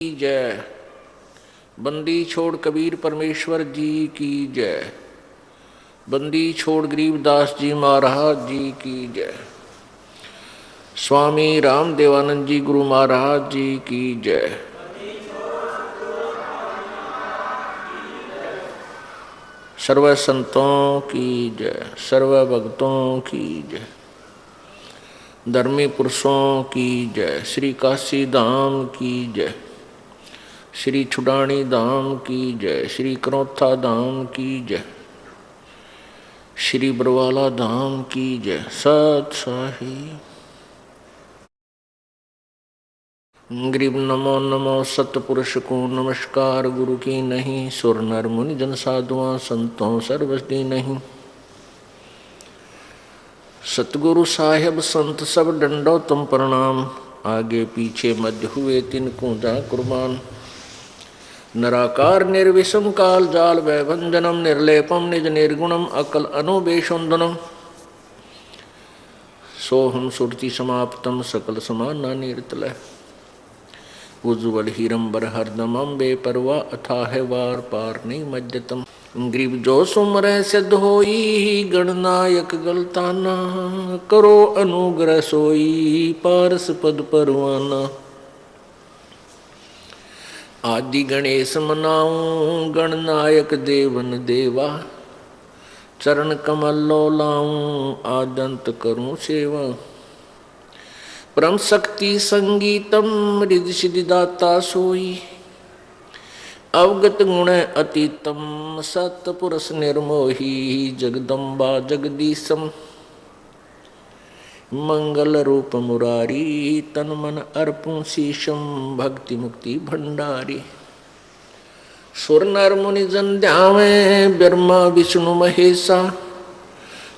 जय। बंदी छोड़ कबीर परमेश्वर जी की जय। बंदी छोड़ गरीबदास जी महाराज जी की जय। स्वामी राम देवानंद जी गुरु महाराज जी की जय। सर्व संतों की जय, सर्व भक्तों की जय, धर्मी पुरुषों की जय, श्री काशी धाम की जय, श्री छुडानी धाम की जय, श्री करौथा धाम की जय, श्री बरवाला धाम की जय। सत साहिब गरीब नमो नमो सतपुरुष को नमस्कार। गुरु की नहीं सुर नर मुनि जन साधुआं संतों सर्वस्ती नहीं। सतगुरु साहेब संत सब डंडो तुम प्रणाम। आगे पीछे मध्य हुए तिनको जा कुर्बान। निराकार निर्विषम काल जाल वैभंजनम निर्लेपम निज निर्गुणम अकल अनुबेशुंदनम। सोहम सुरति समाप्तम सकल समाना निर्तलय। उज्ज्वल हीरंबर हरदम अम्बे परवा अथाह वार पार नहीं मज्जतम। ग्रीब जो सुमर सिद्ध होई गणनायक गलताना। करो अनुग्रह सोई पारस पद परवाना। आदि गणेश मनाऊं गणनायक देवन देवा। चरण कमल लो लाऊं आदंत करूं सेवा। परम शक्ति संगीतम रिद्धि सिद्धि दाता सोई। अवगत गुण अतीतम सतपुरुष निर्मोही। जगदम्बा जगदीशम मंगल रूप मुरारी। तन मन अर्पुं शीशम भक्ति मुक्ति भंडारी। सुर नर मुनि जन ध्यावे ब्रह्मा विष्णु महेशा।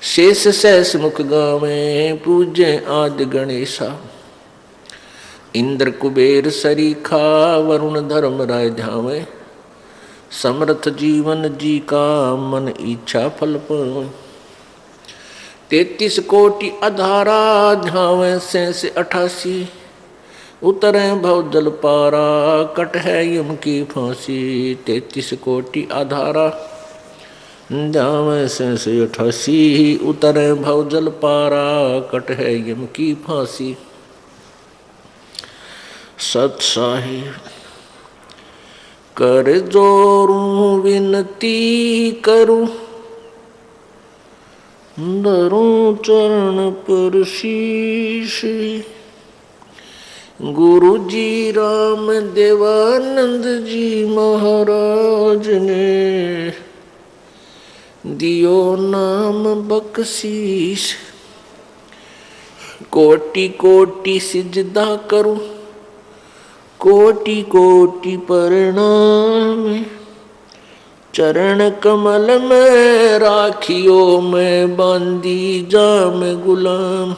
शेष सहस मुख गावे पूज्य आदि गणेशा। इंद्र कुबेर सरीखा वरुण धर्म राय ध्यावे। समर्थ जीवन जी का मन इच्छा फल पावे। 33 कोटि अधारा ध्यावे से 88। उतरे भव जल पारा कट है यम की फांसी। 33 कोटि आधारा ध्यावे से 88। उतरे भव जल पारा कट है यम की फांसी। सत साहिब कर जोरूं विनती करूं। धरूं चरण पर शीश। गुरु जी राम देवानंद जी महाराज ने दियो नाम बख्शीश। कोटि कोटि सिजदा करूं कोटि कोटि प्रणाम। चरण कमल में राखियो मैं बांधी जाम गुलाम।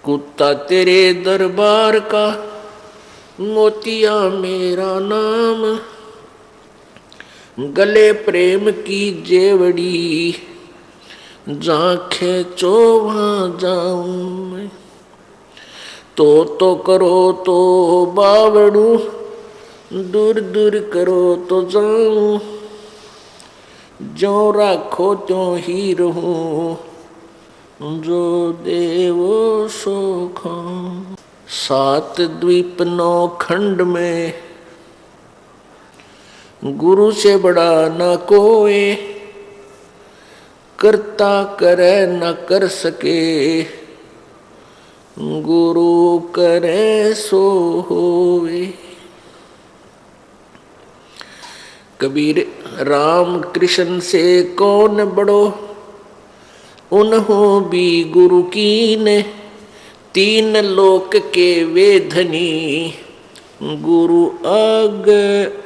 कुत्ता तेरे दरबार का मोतिया मेरा नाम। गले प्रेम की जेवड़ी जांखे चो वहां जाऊं मैं। तो करो तो बावड़ू दूर दूर करो तो जाऊं। जो राखो त्यों ही रहूं जो देवो सो खाऊं। 7 द्वीप 9 खंड में गुरु से बड़ा न कोई। करता करे न कर सके गुरु करे सो होवे। कबीर राम कृष्ण से कौन बड़ो। उन्हों भी गुरु कीने 3 लोक के वे धनी। गुरु आग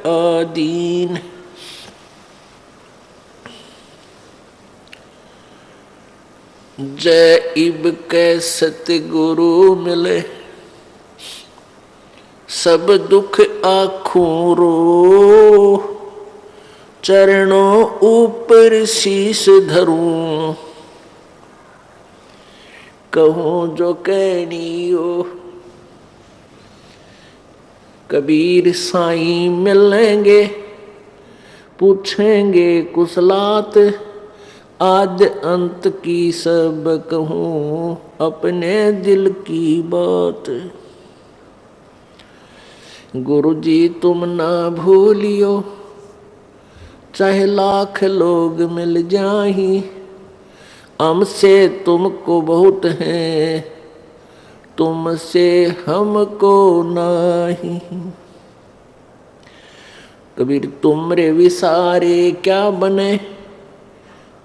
आदीन। जय इब के सतगुरु मिले। सब दुख आखूं रो। चरणों ऊपर शीश धरूं। कहूं जो कहनी हो। कबीर साईं मिलेंगे, पूछेंगे कुशलात, आद अंत की सब कहूँ अपने दिल की बात। गुरु जी तुम ना भूलियो, चाहे लाख लोग मिल जाही, हमसे तुमको बहुत है, तुमसे हमको नहीं। कबीर तुमरे विसारे क्या बने,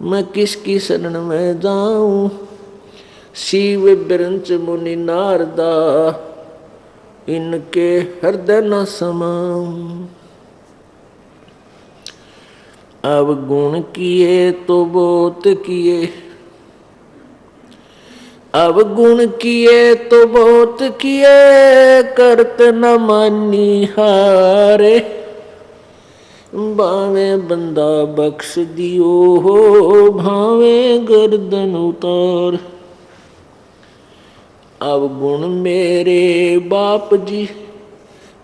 मैं किसकी शरण में जाऊं, शिव बिरंच मुनि नारदा, इनके हृदय न समाऊं। अब गुण किए तो बहुत किए, अब गुण किए तो बहुत किए, करत न मानी हारे, बावे बंदा बख्श दियो हो, भावे गर्दन उतार। अब गुण मेरे बाप जी,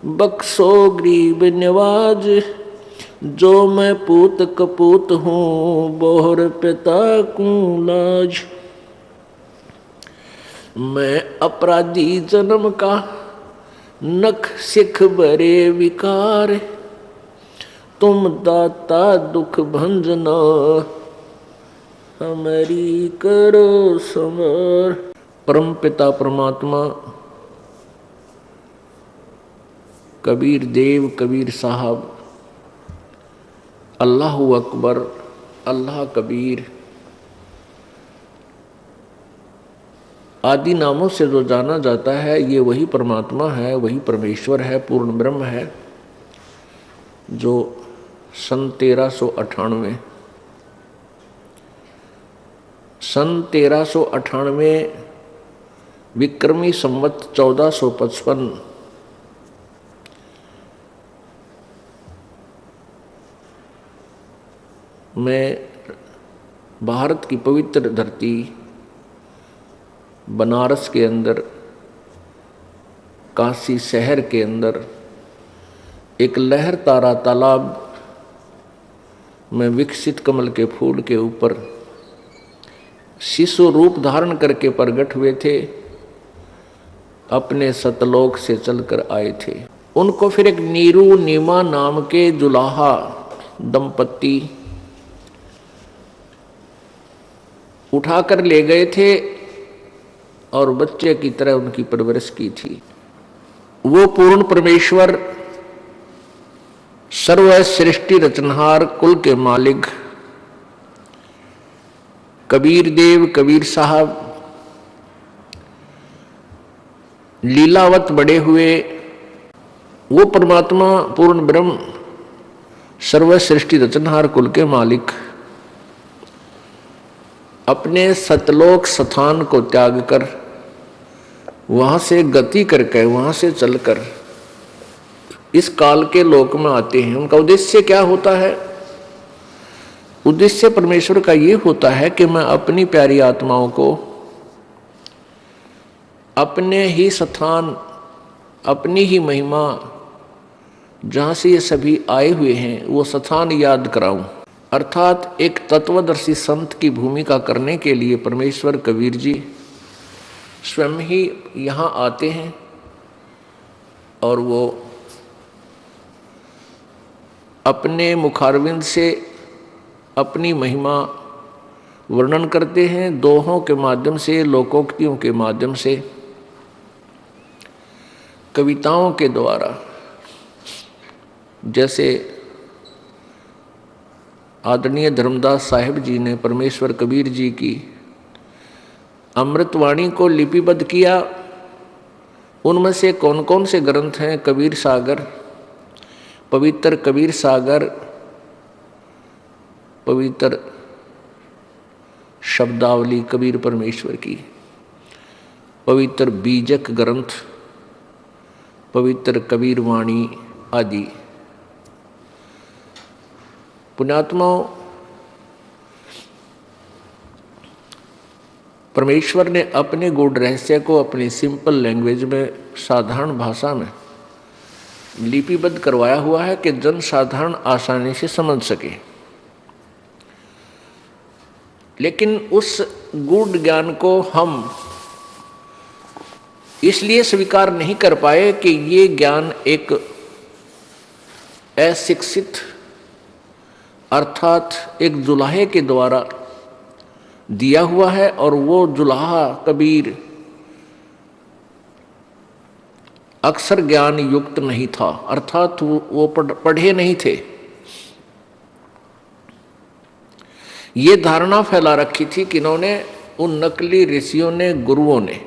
बख्शो गरीब नवाज, जो मैं पूत कपूत हूँ, बोहर पिता को लाज। मैं अपराधी जन्म का, नख सिख भरे विकार, तुम दाता दुख भंजना, हमारी करो संवार। परम पिता परमात्मा कबीर देव कबीर साहब, अल्लाह अकबर, अल्लाह कबीर आदि नामों से जो जाना जाता है, ये वही परमात्मा है, वही परमेश्वर है, पूर्ण ब्रह्म है, जो सन 1398 विक्रमी संवत 1455 में भारत की पवित्र धरती बनारस के अंदर, काशी शहर के अंदर, एक लहर तारा तालाब में विकसित कमल के फूल के ऊपर शिशु रूप धारण करके प्रगट हुए थे, अपने सतलोक से चलकर आए थे। उनको फिर एक नीरू नीमा नाम के जुलाहा दंपत्ति उठाकर ले गए थे और बच्चे की तरह उनकी परवरिश की थी। वो पूर्ण परमेश्वर, सर्व सृष्टि रचनहार, कुल के मालिक कबीर देव कबीर साहब लीलावत बड़े हुए, वो परमात्मा पूर्ण ब्रह्म, सर्व सृष्टि रचनहार, कुल के मालिक अपने सतलोक स्थान को त्याग कर, वहां से गति करके, वहां से चलकर इस काल के लोक में आते हैं। उनका उद्देश्य क्या होता है? उद्देश्य परमेश्वर का ये होता है कि मैं अपनी प्यारी आत्माओं को अपने ही स्थान, अपनी ही महिमा, जहाँ से ये सभी आए हुए हैं, वो स्थान याद कराऊं। अर्थात एक तत्वदर्शी संत की भूमिका करने के लिए परमेश्वर कबीर जी स्वयं ही यहाँ आते हैं और वो अपने मुखारविंद से अपनी महिमा वर्णन करते हैं, दोहों के माध्यम से, लोकोक्तियों के माध्यम से, कविताओं के द्वारा। जैसे आदरणीय धर्मदास साहिब जी ने परमेश्वर कबीर जी की अमृतवाणी को लिपिबद्ध किया। उनमें से कौन कौन से ग्रंथ हैं? कबीर सागर, पवित्र कबीर सागर, पवित्र शब्दावली कबीर परमेश्वर की, पवित्र बीजक ग्रंथ, पवित्र कबीर वाणी आदि। पुण्यात्माओं, परमेश्वर ने अपने गूढ़ रहस्य को अपनी सिंपल लैंग्वेज में, साधारण भाषा में लिपिबद्ध करवाया हुआ है कि जन साधारण आसानी से समझ सके। लेकिन उस गूढ़ ज्ञान को हम इसलिए स्वीकार नहीं कर पाए कि ये ज्ञान एक अशिक्षित अर्थात एक जुलाहे के द्वारा दिया हुआ है, और वो जुलाहा कबीर अक्षर ज्ञान युक्त नहीं था, अर्थात वो पढ़े नहीं थे। ये धारणा फैला रखी थी कि इन्होंने, उन नकली ऋषियों ने, गुरुओं ने,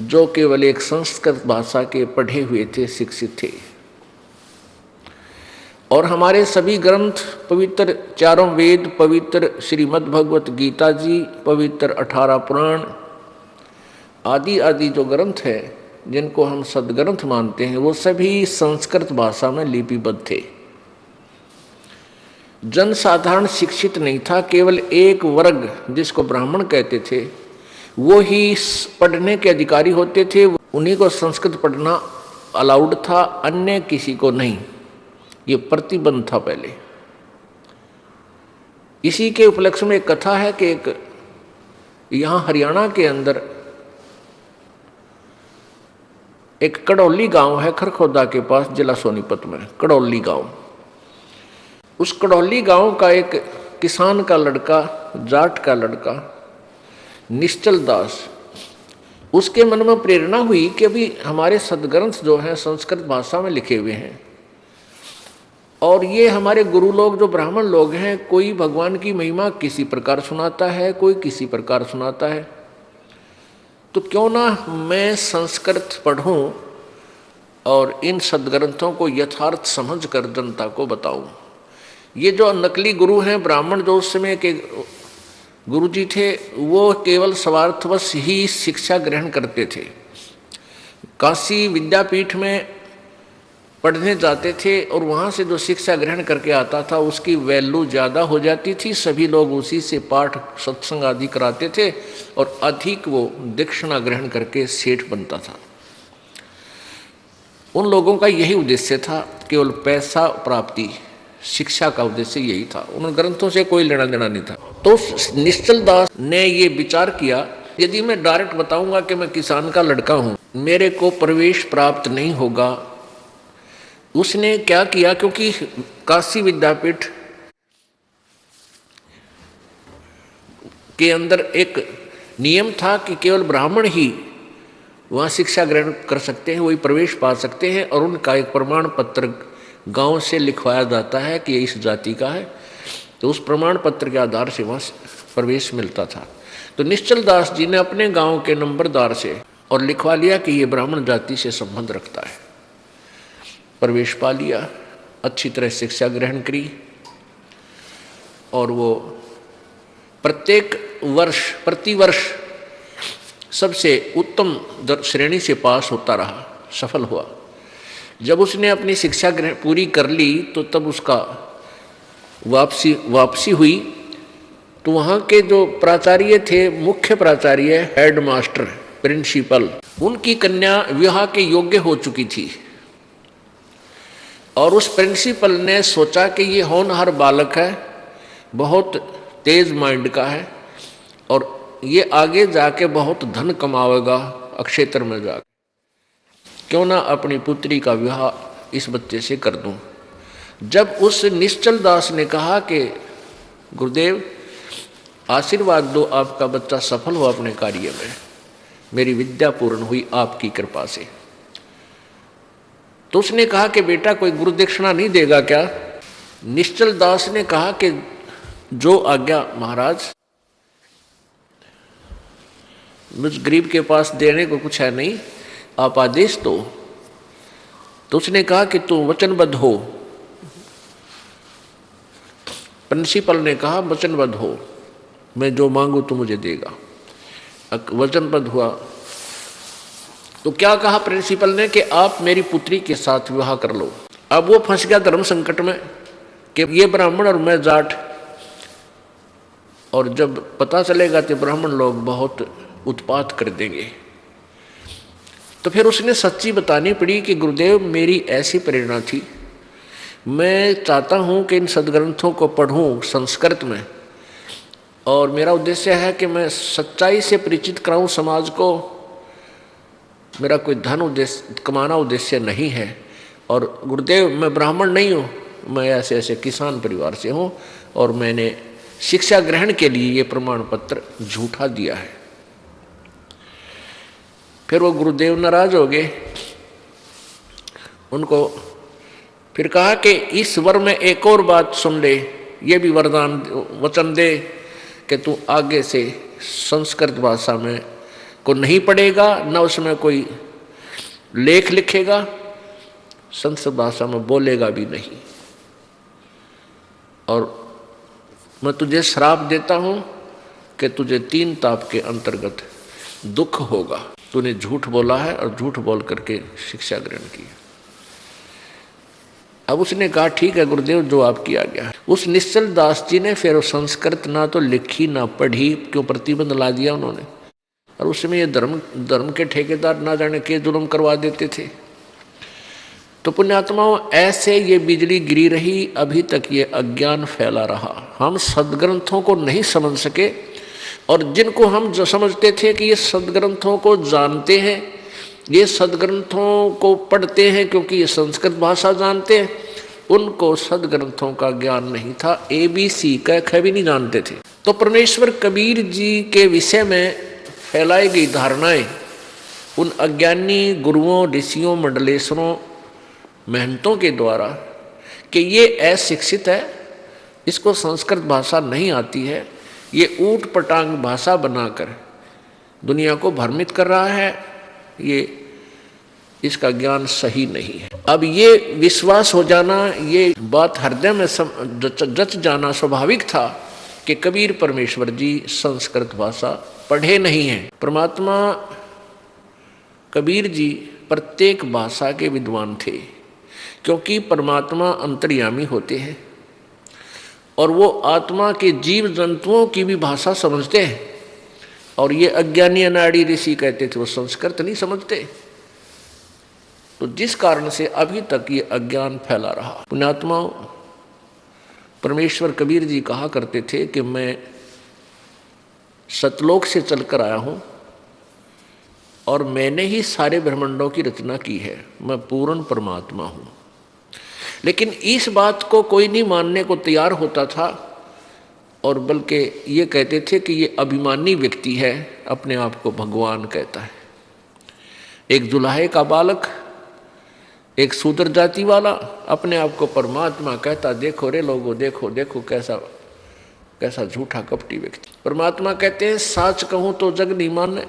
जो केवल एक संस्कृत भाषा के पढ़े हुए थे, शिक्षित थे। और हमारे सभी ग्रंथ, पवित्र चारों वेद, पवित्र श्रीमद् भगवत गीता जी, पवित्र 18 पुराण आदि आदि जो ग्रंथ हैं जिनको हम सदग्रंथ मानते हैं, वो सभी संस्कृत भाषा में लिपिबद्ध थे। जन साधारण शिक्षित नहीं था, केवल एक वर्ग जिसको ब्राह्मण कहते थे वो ही पढ़ने के अधिकारी होते थे, उन्हीं को संस्कृत पढ़ना अलाउड था, अन्य किसी को नहीं। ये प्रतिबंध था पहले। इसी के उपलक्ष्य में एक कथा है कि एक यहाँ हरियाणा के अंदर एक कड़ौली गांव है, खरखोदा के पास, जिला सोनीपत में कड़ौली गांव। उस कड़ौली गांव का एक किसान का लड़का, जाट का लड़का, निश्चल दास, उसके मन में प्रेरणा हुई कि अभी हमारे सदग्रंथ जो हैं संस्कृत भाषा में लिखे हुए हैं, और ये हमारे गुरु लोग जो ब्राह्मण लोग हैं, कोई भगवान की महिमा किसी प्रकार सुनाता है, कोई किसी प्रकार सुनाता है, तो क्यों ना मैं संस्कृत पढ़ूं और इन सदग्रंथों को यथार्थ समझकर जनता को बताऊं। ये जो नकली गुरु हैं, ब्राह्मण जो उस समय के गुरु जी थे, वो केवल स्वार्थवश ही शिक्षा ग्रहण करते थे। काशी विद्यापीठ में पढ़ने जाते थे और वहाँ से जो शिक्षा ग्रहण करके आता था उसकी वैल्यू ज़्यादा हो जाती थी, सभी लोग उसी से पाठ सत्संग आदि कराते थे और अधिक वो दक्षिणा ग्रहण करके सेठ बनता था। उन लोगों का यही उद्देश्य था, केवल पैसा प्राप्ति, शिक्षा का उद्देश्य यही था, उन ग्रंथों से कोई लेना देना नहीं था। तो निश्चल दास ने ये विचार किया, यदि मैं डायरेक्ट बताऊंगा कि मैं किसान का लड़का हूँ, मेरे को प्रवेश प्राप्त नहीं होगा। उसने क्या किया, क्योंकि काशी विद्यापीठ के अंदर एक नियम था कि केवल ब्राह्मण ही वहाँ शिक्षा ग्रहण कर सकते हैं, वही प्रवेश पा सकते हैं, और उनका एक प्रमाण पत्र गांव से लिखवाया जाता है कि ये इस जाति का है, तो उस प्रमाण पत्र के आधार से वहाँ प्रवेश मिलता था। तो निश्चल दास जी ने अपने गांव के नंबरदार से और लिखवा लिया कि ये ब्राह्मण जाति से संबंध रखता है, प्रवेश पा लिया, अच्छी तरह शिक्षा ग्रहण करी, और वो प्रतिवर्ष सबसे उत्तम श्रेणी से पास होता रहा, सफल हुआ। जब उसने अपनी शिक्षा पूरी कर ली तो तब उसका वापसी हुई, तो वहाँ के जो प्राचार्य थे, मुख्य प्राचार्य, हेड मास्टर, प्रिंसिपल, उनकी कन्या विवाह के योग्य हो चुकी थी, और उस प्रिंसिपल ने सोचा कि ये होनहार बालक है, बहुत तेज माइंड का है, और ये आगे जाके बहुत धन कमावेगा अक्षेत्र में जाकर, क्यों ना अपनी पुत्री का विवाह इस बच्चे से कर दूं। जब उस निश्चल दास ने कहा कि गुरुदेव आशीर्वाद दो, आपका बच्चा सफल हुआ अपने कार्य में, मेरी विद्या पूर्ण हुई आपकी कृपा से, तो उसने कहा कि बेटा कोई गुरु दक्षिणा नहीं देगा क्या? निश्चल दास ने कहा कि जो आज्ञा महाराज, मुझ गरीब के पास देने को कुछ है नहीं, आप आदेश दो। तो उसने कहा कि तू वचनबद्ध हो। प्रिंसिपल ने कहा वचनबद्ध हो, मैं जो मांगू तू मुझे देगा। वचनबद्ध हुआ तो क्या कहा प्रिंसिपल ने कि आप मेरी पुत्री के साथ विवाह कर लो। अब वो फंस गया धर्म संकट में कि ये ब्राह्मण और मैं जाट, और जब पता चलेगा तो ब्राह्मण लोग बहुत उत्पात कर देंगे। तो फिर उसने सच्ची बतानी पड़ी कि गुरुदेव मेरी ऐसी प्रेरणा थी, मैं चाहता हूँ कि इन सदग्रंथों को पढ़ूँ संस्कृत में, और मेरा उद्देश्य है कि मैं सच्चाई से परिचित कराऊँ समाज को। मेरा कोई धन उद्देश्य कमाना उद्देश्य नहीं है, और गुरुदेव मैं ब्राह्मण नहीं हूँ, मैं ऐसे ऐसे किसान परिवार से हूँ, और मैंने शिक्षा ग्रहण के लिए ये प्रमाण पत्र झूठा दिया है। फिर वो गुरुदेव नाराज हो गए। उनको फिर कहा कि इस वर में एक और बात सुन ले, ये भी वरदान वचन दे कि तू आगे से संस्कृत भाषा में को नहीं पढ़ेगा, न उसमें कोई लेख लिखेगा, संस्कृत भाषा में बोलेगा भी नहीं, और मैं तुझे श्राप देता हूँ कि तुझे 3 ताप के अंतर्गत दुख होगा। तूने झूठ बोला है और झूठ बोल करके शिक्षा ग्रहण की। अब उसने कहा ठीक है गुरुदेव, जो आप किया गया। उस निश्चल दास जी ने फिर संस्कृत ना तो लिखी ना पढ़ी, क्यों प्रतिबंध ला दिया उन्होंने। और उस समय ये धर्म के ठेकेदार ना जाने के जुल्म करवा देते थे। तो पुण्यात्माओं, ऐसे ये बिजली गिरी रही, अभी तक ये अज्ञान फैला रहा। हम सदग्रंथों को नहीं समझ सके, और जिनको हम जो समझते थे कि ये सदग्रंथों को जानते हैं, ये सदग्रंथों को पढ़ते हैं क्योंकि ये संस्कृत भाषा जानते हैं, उनको सदग्रंथों का ज्ञान नहीं था। ABC क ख भी नहीं जानते थे। तो परमेश्वर कबीर जी के विषय में फैलाई गई धारणाएं उन अज्ञानी गुरुओं, ऋषियों, मंडलेश्वरों, महंतों के द्वारा कि ये अशिक्षित है, इसको संस्कृत भाषा नहीं आती है, ये ऊट पटांग भाषा बनाकर दुनिया को भ्रमित कर रहा है, ये इसका ज्ञान सही नहीं है। अब ये विश्वास हो जाना, ये बात हृदय में जच जाना स्वाभाविक था कि कबीर परमेश्वर जी संस्कृत भाषा पढ़े नहीं हैं। परमात्मा कबीर जी प्रत्येक भाषा के विद्वान थे, क्योंकि परमात्मा अंतर्यामी होते हैं और वो आत्मा के जीव जंतुओं की भी भाषा समझते हैं। और ये अज्ञानी अनाड़ी ऋषि कहते थे वो संस्कृत नहीं समझते। तो जिस कारण से अभी तक ये अज्ञान फैला रहा। पुण्यात्माओं, परमेश्वर कबीर जी कहा करते थे कि मैं सतलोक से चलकर आया हूँ और मैंने ही सारे ब्रह्मांडों की रचना की है, मैं पूर्ण परमात्मा हूँ। लेकिन इस बात को कोई नहीं मानने को तैयार होता था, और बल्कि ये कहते थे कि ये अभिमानी व्यक्ति है, अपने आप को भगवान कहता है। एक जुलाहे का बालक, एक शूद्र जाति वाला अपने आप को परमात्मा कहता। देखो रे लोगों, देखो देखो कैसा कैसा झूठा कपटी व्यक्ति। परमात्मा कहते हैं साच कहूं तो जग नहीं माने,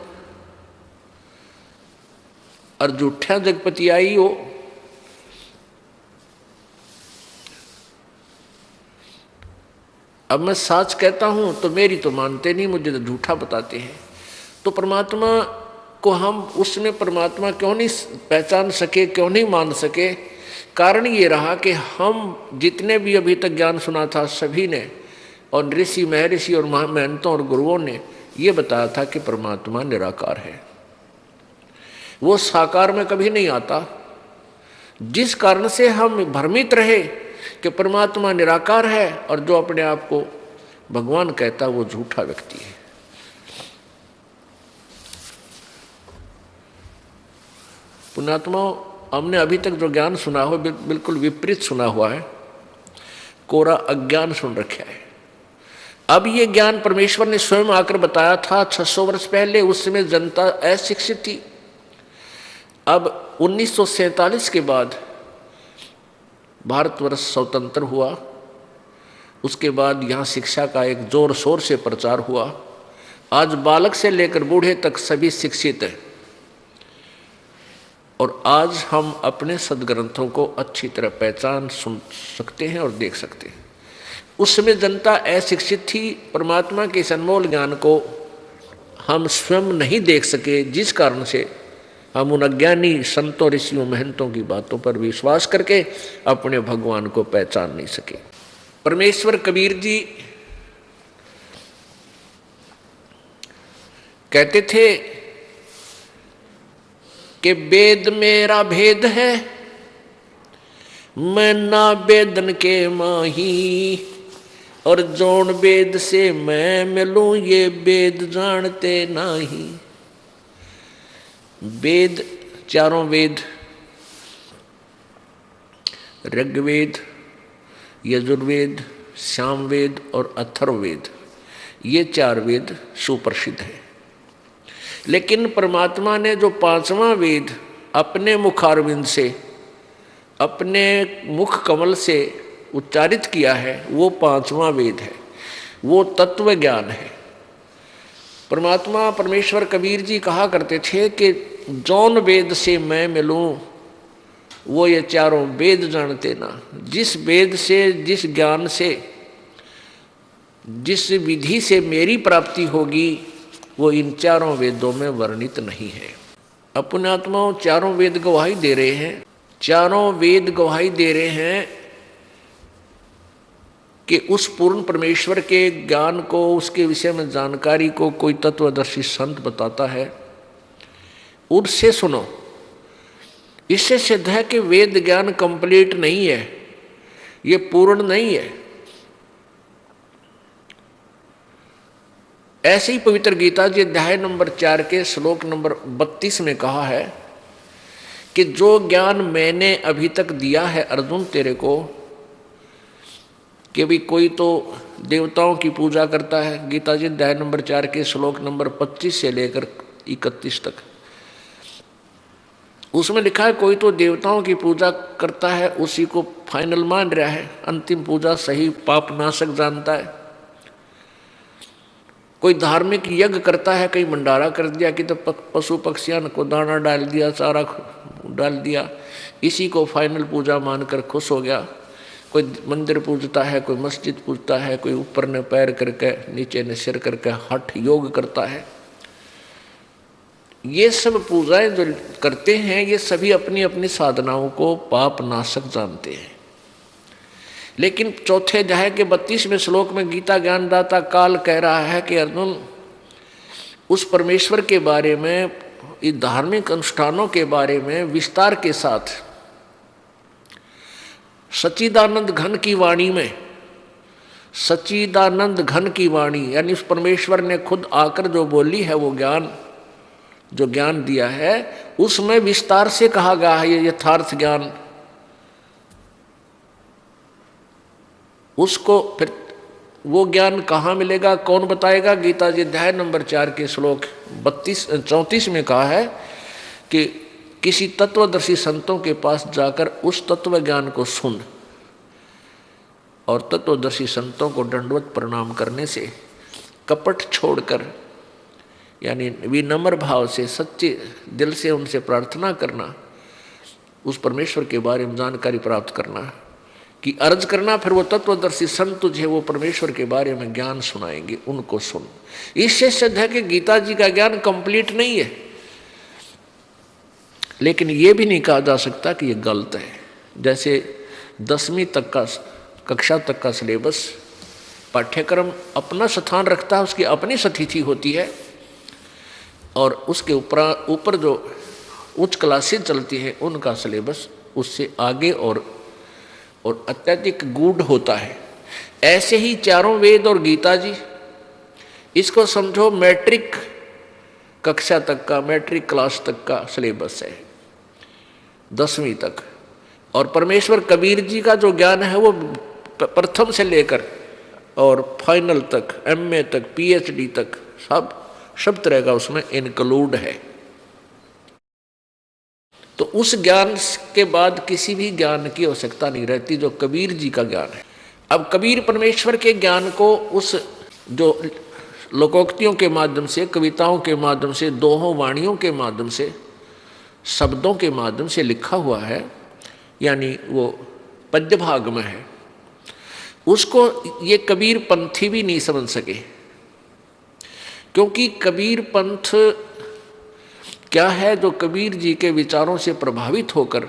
और झूठा जगपति आई हो। अब मैं साच कहता हूं तो मेरी तो मानते नहीं, मुझे तो झूठा बताते हैं। तो परमात्मा को हम उसमें परमात्मा क्यों नहीं पहचान सके, क्यों नहीं मान सके? कारण ये रहा कि हम जितने भी अभी तक ज्ञान सुना था सभी ने, और ऋषि महर्षि और महंतों और गुरुओं ने ये बताया था कि परमात्मा निराकार है, वो साकार में कभी नहीं आता। जिस कारण से हम भ्रमित रहे कि परमात्मा निराकार है और जो अपने आप को भगवान कहता वो झूठा व्यक्ति है। पुण्यात्माओं, हमने अभी तक जो ज्ञान सुना हो बिल्कुल विपरीत सुना हुआ है, कोरा अज्ञान सुन रखा है। अब ये ज्ञान परमेश्वर ने स्वयं आकर बताया था 600 वर्ष पहले, उस समय जनता अशिक्षित थी। अब 1947 के बाद भारतवर्ष स्वतंत्र हुआ, उसके बाद यहाँ शिक्षा का एक जोर शोर से प्रचार हुआ। आज बालक से लेकर बूढ़े तक सभी शिक्षित हैं, और आज हम अपने सदग्रंथों को अच्छी तरह पहचान सुन सकते हैं और देख सकते हैं। उस समय जनता अशिक्षित थी, परमात्मा के इस अनमोल ज्ञान को हम स्वयं नहीं देख सके, जिस कारण से हम उन अज्ञानी संतों, ऋषियों, महंतों की बातों पर विश्वास करके अपने भगवान को पहचान नहीं सके। परमेश्वर कबीर जी कहते थे कि वेद मेरा भेद है, मैं ना वेदन के माही, और जौन वेद से मैं मिलूं ये वेद जानते नाही। वेद, चारों वेद, ऋग्वेद, यजुर्वेद, सामवेद और अथर्ववेद, ये चार वेद सुप्रसिद्ध हैं। लेकिन परमात्मा ने जो पांचवा वेद अपने मुखारविंद से, अपने मुख कमल से उच्चारित किया है, वो पांचवा वेद है, वो तत्व ज्ञान है। परमात्मा परमेश्वर कबीर जी कहा करते थे कि जौन वेद से मैं मिलूं वो ये चारों वेद जानते ना। जिस वेद से, जिस ज्ञान से, जिस विधि से मेरी प्राप्ति होगी वो इन चारों वेदों में वर्णित नहीं है। अपने आत्माओं, चारों वेद गवाही दे रहे हैं, चारों वेद गवाही दे रहे हैं कि उस पूर्ण परमेश्वर के ज्ञान को, उसके विषय में जानकारी को कोई तत्वदर्शी संत बताता है, उससे सुनो। इससे सिद्ध है कि वेद ज्ञान कंप्लीट नहीं है, ये पूर्ण नहीं है। ऐसे ही पवित्र गीता जी अध्याय नंबर 4 के श्लोक नंबर 32 में कहा है कि जो ज्ञान मैंने अभी तक दिया है अर्जुन तेरे को, कि भी कोई तो देवताओं की पूजा करता है, गीता जी अध्याय नंबर 4 के श्लोक नंबर 25 से लेकर 31 तक, उसमें लिखा है कोई तो देवताओं की पूजा करता है, उसी को फाइनल मान रहा है, अंतिम पूजा सही पाप नाशक जानता है। कोई धार्मिक यज्ञ करता है, कहीं भंडारा कर दिया कि तो पशु पक्षियां को दाना डाल दिया, चारा डाल दिया, इसी को फाइनल पूजा मानकर खुश हो गया। कोई मंदिर पूजता है, कोई मस्जिद पूजता है, कोई ऊपर ने पैर करके नीचे ने सिर करके हठ योग करता है। ये सब पूजाएं जो करते हैं ये सभी अपनी अपनी साधनाओं को पाप नाशक जानते हैं। लेकिन चौथे अध्याय के 32वें श्लोक में गीता ज्ञानदाता काल कह रहा है कि अर्जुन, उस परमेश्वर के बारे में, इस धार्मिक अनुष्ठानों के बारे में विस्तार के साथ सच्चिदानंद घन की वाणी में, सच्चिदानंद घन की वाणी यानी उस परमेश्वर ने खुद आकर जो बोली है, वो ज्ञान, जो ज्ञान दिया है उसमें विस्तार से कहा गया है ये यथार्थ ज्ञान। उसको फिर वो ज्ञान कहाँ मिलेगा, कौन बताएगा? गीता जी अध्याय नंबर 4 के श्लोक 34 में कहा है कि किसी तत्वदर्शी संतों के पास जाकर उस तत्व ज्ञान को सुन, और तत्वदर्शी संतों को दंडवत प्रणाम करने से, कपट छोड़कर यानी विनम्र भाव से, सच्चे दिल से उनसे प्रार्थना करना, उस परमेश्वर के बारे में जानकारी प्राप्त करना कि अर्ज करना, फिर वो तत्वदर्शी संत तुझे वो परमेश्वर के बारे में ज्ञान सुनाएंगे, उनको सुन। इससे सिद्ध है कि गीता जी का ज्ञान कंप्लीट नहीं है, लेकिन ये भी नहीं कहा जा सकता कि ये गलत है। जैसे 10वीं तक का, कक्षा तक का सिलेबस, पाठ्यक्रम अपना स्थान रखता है, उसकी अपनी स्थिति होती है, और उसके ऊपर जो उच्च क्लासेज चलती हैं उनका सिलेबस उससे आगे और अत्यधिक गूढ़ होता है। ऐसे ही चारों वेद और गीता जी, इसको समझो मैट्रिक कक्षा तक का, मैट्रिक क्लास तक का सिलेबस है, 10वीं तक। और परमेश्वर कबीर जी का जो ज्ञान है वो प्रथम से लेकर और फाइनल तक, MA तक, PhD तक सब तरह का उसमें इंक्लूड है। तो उस ज्ञान के बाद किसी भी ज्ञान की आवश्यकता नहीं रहती जो कबीर जी का ज्ञान है। अब कबीर परमेश्वर के ज्ञान को उस जो लोकोक्तियों के माध्यम से, कविताओं के माध्यम से, दोहों वाणियों के माध्यम से, शब्दों के माध्यम से लिखा हुआ है, यानी वो पद्य भाग में है, उसको ये कबीर पंथी भी नहीं समझ सके। क्योंकि कबीर पंथ क्या है? जो कबीर जी के विचारों से प्रभावित होकर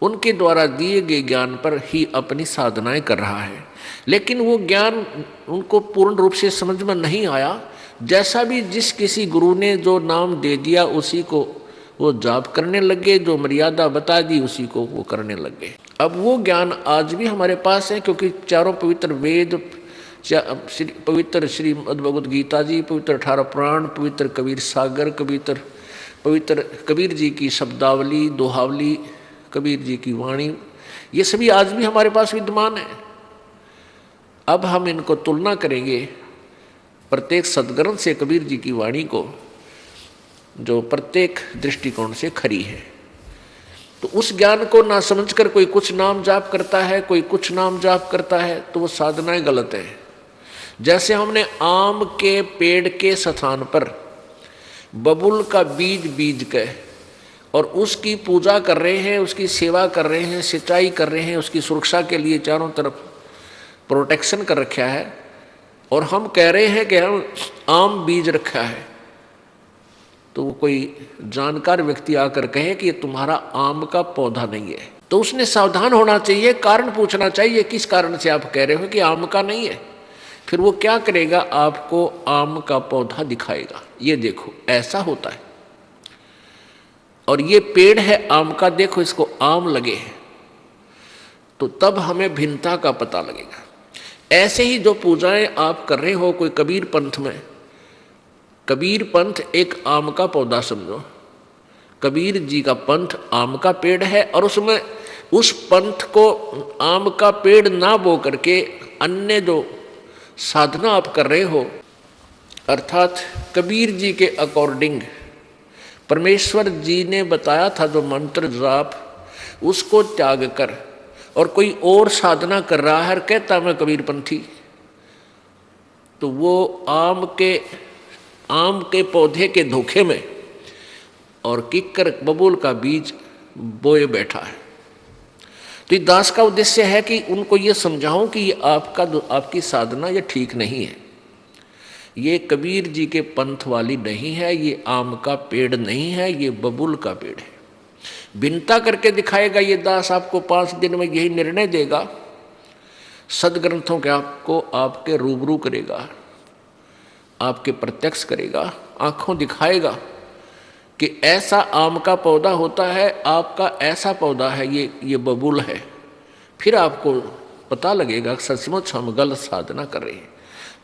उनके द्वारा दिए गए ज्ञान पर ही अपनी साधनाएं कर रहा है, लेकिन वो ज्ञान उनको पूर्ण रूप से समझ में नहीं आया। जैसा भी जिस किसी गुरु ने जो नाम दे दिया उसी को वो जाप करने लगे, जो मर्यादा बता दी उसी को वो करने लगे। अब वो ज्ञान आज भी हमारे पास है, क्योंकि चारों पवित्र वेद, पवित्र श्रीमद् भगवद गीता जी, पवित्र 18 पुराण, पवित्र कबीर सागर, पवित्र कबीर जी की शब्दावली, दोहावली, कबीर जी की वाणी, ये सभी आज भी हमारे पास विद्यमान है। अब हम इनको तुलना करेंगे प्रत्येक सदग्रंथ से कबीर जी की वाणी को, जो प्रत्येक दृष्टिकोण से खरी है। तो उस ज्ञान को ना समझकर कोई कुछ नाम जाप करता है, कोई कुछ नाम जाप करता है, तो वो साधनाएं गलत है। जैसे हमने आम के पेड़ के स्थान पर बबुल का बीज बीज के और उसकी पूजा कर रहे हैं, उसकी सेवा कर रहे हैं, सिंचाई कर रहे हैं, उसकी सुरक्षा के लिए चारों तरफ प्रोटेक्शन कर रखा है, और हम कह रहे हैं कि हम आम बीज रखा है, तो वो कोई जानकार व्यक्ति आकर कहे कि ये तुम्हारा आम का पौधा नहीं है, तो उसने सावधान होना चाहिए, कारण पूछना चाहिए किस कारण से आप कह रहे हो कि आम का नहीं है। फिर वो क्या करेगा, आपको आम का पौधा दिखाएगा, ये देखो ऐसा होता है, और ये पेड़ है आम का, देखो इसको आम लगे हैं, तो तब हमें भिन्नता का पता लगेगा। ऐसे ही जो पूजाएं आप कर रहे हो कोई कबीर पंथ में, कबीर पंथ एक आम का पौधा समझो, कबीर जी का पंथ आम का पेड़ है, और उसमें उस पंथ को आम का पेड़ ना बो करके अन्य जो साधना आप कर रहे हो, अर्थात कबीर जी के अकॉर्डिंग परमेश्वर जी ने बताया था जो मंत्र जाप, उसको त्याग कर और कोई और साधना कर रहा है, कहता मैं कबीर पंथी, तो वो आम के पौधे के धोखे में और किक्कर बबूल का बीज बोए बैठा है। तो ये दास का उद्देश्य है कि उनको ये समझाऊं कि ये आपकी साधना ये ठीक नहीं है, ये कबीर जी के पंथ वाली नहीं है, ये आम का पेड़ नहीं है, ये बबूल का पेड़ है। भिन्नता करके दिखाएगा ये दास, आपको 5 दिन में यही निर्णय देगा, सदग्रंथों के आपको आपके रूबरू करेगा, आपके प्रत्यक्ष करेगा, आंखों दिखाएगा कि ऐसा आम का पौधा होता है, आपका ऐसा पौधा है, ये बबूल है। फिर आपको पता लगेगा सचमुच हम गलत साधना कर रहे हैं,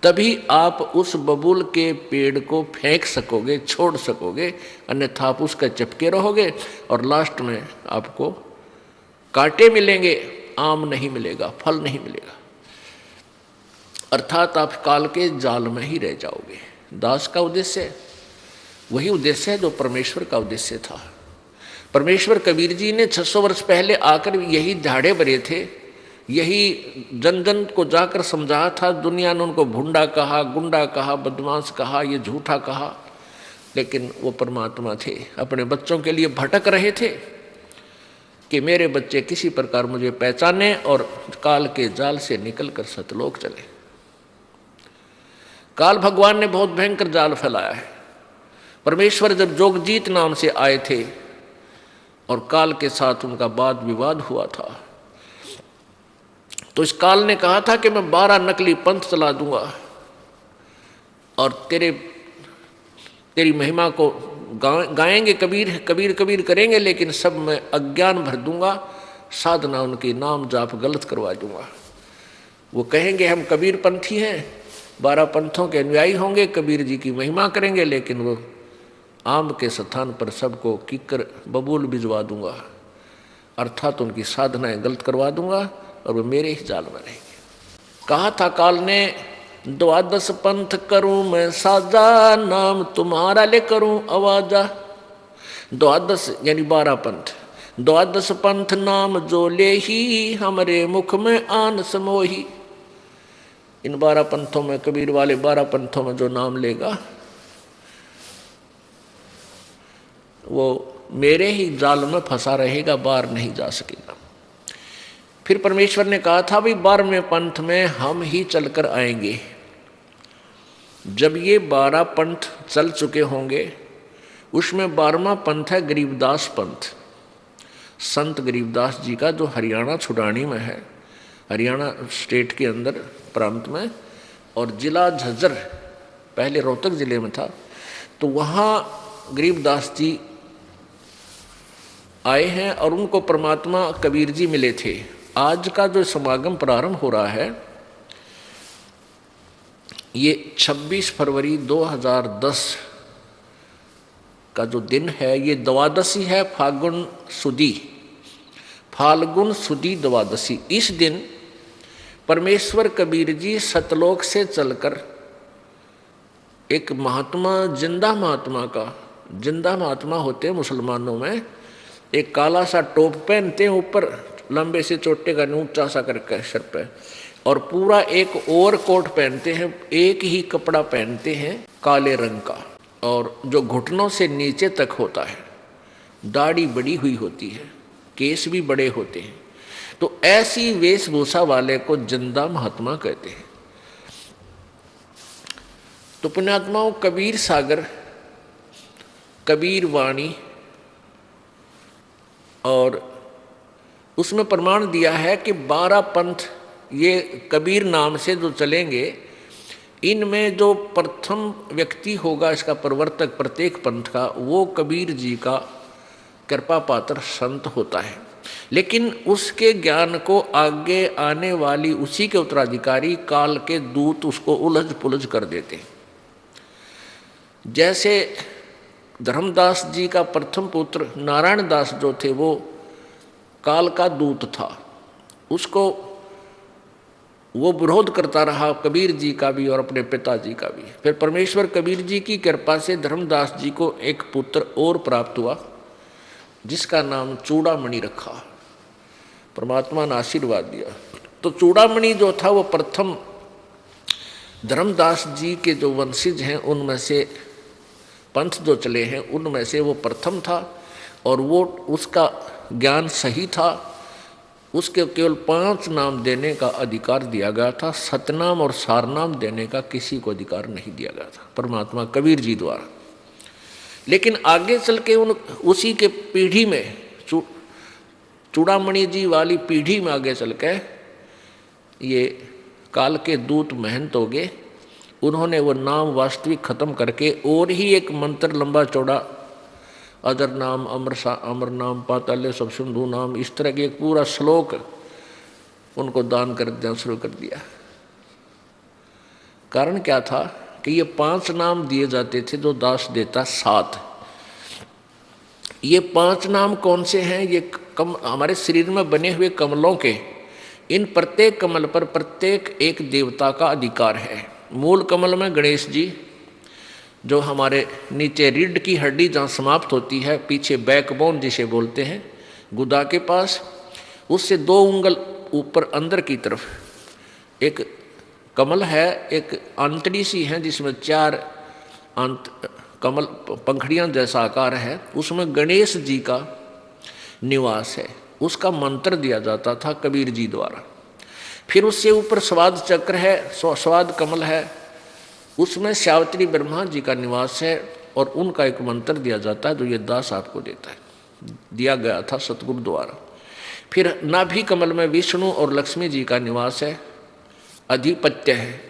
तभी आप उस बबूल के पेड़ को फेंक सकोगे, छोड़ सकोगे, अन्यथा आप उसका चिपके रहोगे और लास्ट में आपको कांटे मिलेंगे, आम नहीं मिलेगा, फल नहीं मिलेगा, अर्थात आप काल के जाल में ही रह जाओगे। दास का उद्देश्य वही उद्देश्य है जो परमेश्वर का उद्देश्य था। परमेश्वर कबीर जी ने 600 वर्ष पहले आकर यही झाड़े भरे थे, यही जन जन को जाकर समझाया था। दुनिया ने उनको भुंडा कहा, गुंडा कहा, बदमाश कहा, ये झूठा कहा, लेकिन वो परमात्मा थे, अपने बच्चों के लिए भटक रहे थे कि मेरे बच्चे किसी प्रकार मुझे पहचाने और काल के जाल से निकलकर सतलोक चले। काल भगवान ने बहुत भयंकर जाल फैलाया है। परमेश्वर जब जोगजीत नाम से आए थे और काल के साथ उनका वाद विवाद हुआ था, तो इस काल ने कहा था कि मैं 12 नकली पंथ चला दूंगा और तेरी महिमा को गाएंगे, कबीर कबीर कबीर करेंगे, लेकिन सब में अज्ञान भर दूंगा, साधना उनकी नाम जाप गलत करवा दूंगा। वो कहेंगे हम कबीर पंथी हैं, 12 पंथों के अनुयायी होंगे, कबीर जी की महिमा करेंगे, लेकिन वो आम के स्थान पर सबको किक्कर बबूल भिजवा दूंगा, अर्थात उनकी साधनाएं गलत करवा दूंगा और वो मेरे ही जाल में रहेंगे। कहा था काल ने 12 पंथ करूं मैं साजा, नाम तुम्हारा ले करूं आवाजा। 12 यानी 12 पंथ, 12 पंथ नाम जो ले ही, हमारे मुख में आन समोही। इन 12 पंथों में, कबीर वाले 12 पंथों में जो नाम लेगा वो मेरे ही जाल में फंसा रहेगा, बाहर नहीं जा सकेगा। फिर परमेश्वर ने कहा था भाई 12वें पंथ में हम ही चलकर आएंगे। जब ये 12 पंथ चल चुके होंगे, उसमें 12वां पंथ है गरीबदास पंथ, संत गरीबदास जी का, जो हरियाणा छुड़ानी में है, हरियाणा स्टेट के अंदर प्रांत में, और जिला झज्जर पहले रोहतक जिले में था। तो वहाँ गरीबदास जी आए हैं और उनको परमात्मा कबीर जी मिले थे। आज का जो समागम प्रारंभ हो रहा है ये 26 फरवरी 2010 का जो दिन है, ये द्वादशी है, फाल्गुन सुदी द्वादशी। इस दिन परमेश्वर कबीर जी सतलोक से चलकर एक महात्मा, जिंदा महात्मा होते हैं मुसलमानों में, एक काला सा टोप पहनते हैं ऊपर लंबे से चोटे का ऊंचा सा करके सर पे, और पूरा एक ओवर कोट पहनते हैं, एक ही कपड़ा पहनते हैं काले रंग का, और जो घुटनों से नीचे तक होता है, दाढ़ी बड़ी हुई होती है, केस भी बड़े होते हैं। तो ऐसी वेशभूषा वाले को जिंदा महात्मा कहते हैं। तो पुण्यात्माओं, कबीर सागर, कबीर वाणी, और उसमें प्रमाण दिया है कि 12 पंथ ये कबीर नाम से जो चलेंगे, इनमें जो प्रथम व्यक्ति होगा इसका प्रवर्तक प्रत्येक पंथ का, वो कबीर जी का कृपा पात्र संत होता है। लेकिन उसके ज्ञान को आगे आने वाली उसी के उत्तराधिकारी काल के दूत उसको उलझ पुलझ कर देते हैं। जैसे धर्मदास जी का प्रथम पुत्र नारायण दास जो थे वो काल का दूत था, उसको वो विरोध करता रहा कबीर जी का भी और अपने पिताजी का भी। फिर परमेश्वर कबीर जी की कृपा से धर्मदास जी को एक पुत्र और प्राप्त हुआ जिसका नाम चूड़ामणि रखा, परमात्मा ने आशीर्वाद दिया। तो चूड़ामणि जो था वो प्रथम धर्मदास जी के जो वंशज हैं उनमें से, पंथ जो चले हैं उनमें से वो प्रथम था, और वो उसका ज्ञान सही था। उसके केवल 5 नाम देने का अधिकार दिया गया था, सतनाम और सारनाम देने का किसी को अधिकार नहीं दिया गया था, परमात्मा कबीर जी द्वारा। लेकिन आगे चल के उसी के पीढ़ी में, चूड़ामणि जी वाली पीढ़ी में आगे चल के ये काल के दूत महंत हो गए। उन्होंने वो नाम वास्तविक खत्म करके और ही एक मंत्र लंबा चौड़ा, अदर नाम, अमर नाम, पाताल्य सब सिंधु नाम, इस तरह के एक पूरा श्लोक उनको दान कर देना शुरू कर दिया। कारण क्या था कि ये 5 नाम दिए जाते थे, जो दास देता 7। ये 5 नाम कौन से हैं? ये हमारे शरीर में बने हुए कमलों के, इन प्रत्येक कमल पर प्रत्येक एक देवता का अधिकार है। मूल कमल में गणेश जी, जो हमारे नीचे रीढ़ की हड्डी जहाँ समाप्त होती है, पीछे बैकबोन जिसे बोलते हैं, गुदा के पास, उससे 2 उंगल ऊपर अंदर की तरफ एक कमल है, एक आंतड़ी सी है जिसमें 4 कमल पंखड़ियाँ जैसा आकार है, उसमें गणेश जी का निवास है। उसका मंत्र दिया जाता था कबीर जी द्वारा। फिर उससे ऊपर स्वाद चक्र है, स्वाद कमल है, उसमें सावित्री ब्रह्मा जी का निवास है, और उनका एक मंत्र दिया जाता है जो ये दास आपको देता है, दिया गया था सतगुरु द्वारा। फिर नाभि कमल में विष्णु और लक्ष्मी जी का निवास है, अधिपत्य है,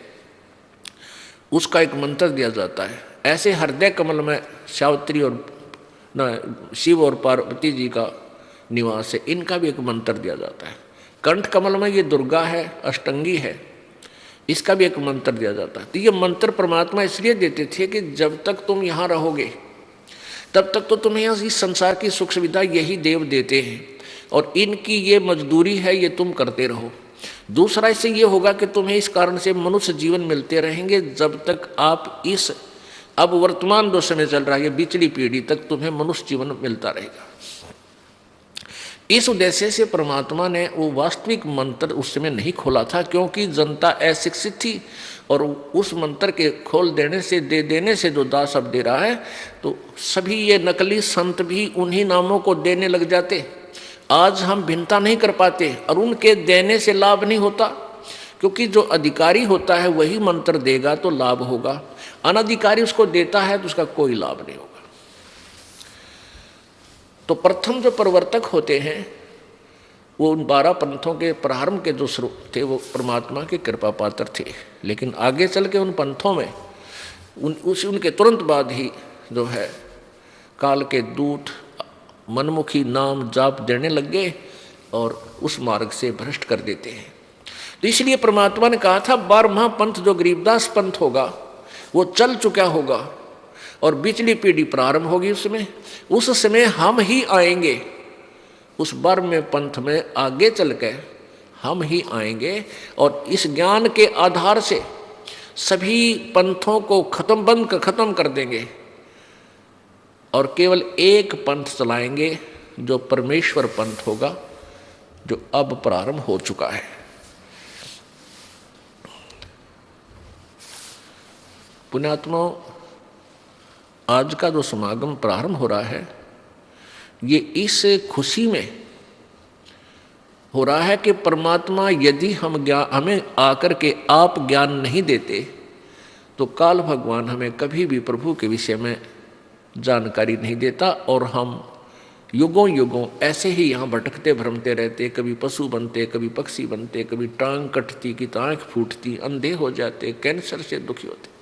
उसका एक मंत्र दिया जाता है। ऐसे हृदय कमल में सावित्री और शिव और पार्वती जी का निवास है, इनका भी एक मंत्र दिया जाता है। कंठ कमल में ये दुर्गा है, अष्टंगी है, इसका भी एक मंत्र दिया जाता है। तो ये मंत्र परमात्मा इसलिए देते थे कि जब तक तुम यहाँ रहोगे तब तक तो तुम्हें इस संसार की सुख सुविधा यही देव देते हैं, और इनकी ये मजदूरी है, ये तुम करते रहो। दूसरा इससे ये होगा कि तुम्हें इस कारण से मनुष्य जीवन मिलते रहेंगे जब तक आप इस, अब वर्तमान जो समय चल रहा है, ये बिचली पीढ़ी तक तुम्हें मनुष्य जीवन मिलता रहेगा। इस उद्देश्य से परमात्मा ने वो वास्तविक मंत्र उस समय नहीं खोला था, क्योंकि जनता अशिक्षित थी, और उस मंत्र के खोल देने से, दे देने से जो दास अब दे रहा है, तो सभी ये नकली संत भी उन्हीं नामों को देने लग जाते। आज हम भिन्नता नहीं कर पाते, और उनके देने से लाभ नहीं होता, क्योंकि जो अधिकारी होता है वही मंत्र देगा तो लाभ होगा, अनधिकारी उसको देता है तो उसका कोई लाभ नहीं होगा। तो प्रथम जो प्रवर्तक होते हैं वो उन 12 पंथों के प्रारंभ के जो स्रोत थे वो परमात्मा के कृपा पात्र थे। लेकिन आगे चल के उन पंथों में उनके तुरंत बाद ही जो है काल के दूत मनमुखी नाम जाप देने लग गए और उस मार्ग से भ्रष्ट कर देते हैं। तो इसलिए परमात्मा ने कहा था 12वां पंथ जो गरीबदास पंथ होगा वो चल चुका होगा और बिचली पीढ़ी प्रारंभ होगी उसमें, उस समय हम ही आएंगे उस 12वें पंथ में, आगे चल के हम ही आएंगे और इस ज्ञान के आधार से सभी पंथों को खत्म कर देंगे और केवल एक पंथ चलाएंगे जो परमेश्वर पंथ होगा, जो अब प्रारंभ हो चुका है। पुण्यात्मा, आज का जो समागम प्रारंभ हो रहा है ये इस खुशी में हो रहा है कि परमात्मा यदि हमें आकर के आप ज्ञान नहीं देते तो काल भगवान हमें कभी भी प्रभु के विषय में जानकारी नहीं देता और हम युगों युगों ऐसे ही यहाँ भटकते भ्रमते रहते, कभी पशु बनते, कभी पक्षी बनते, कभी टांग कटती की तो आँख फूटती, अंधे हो जाते, कैंसर से दुखी होते।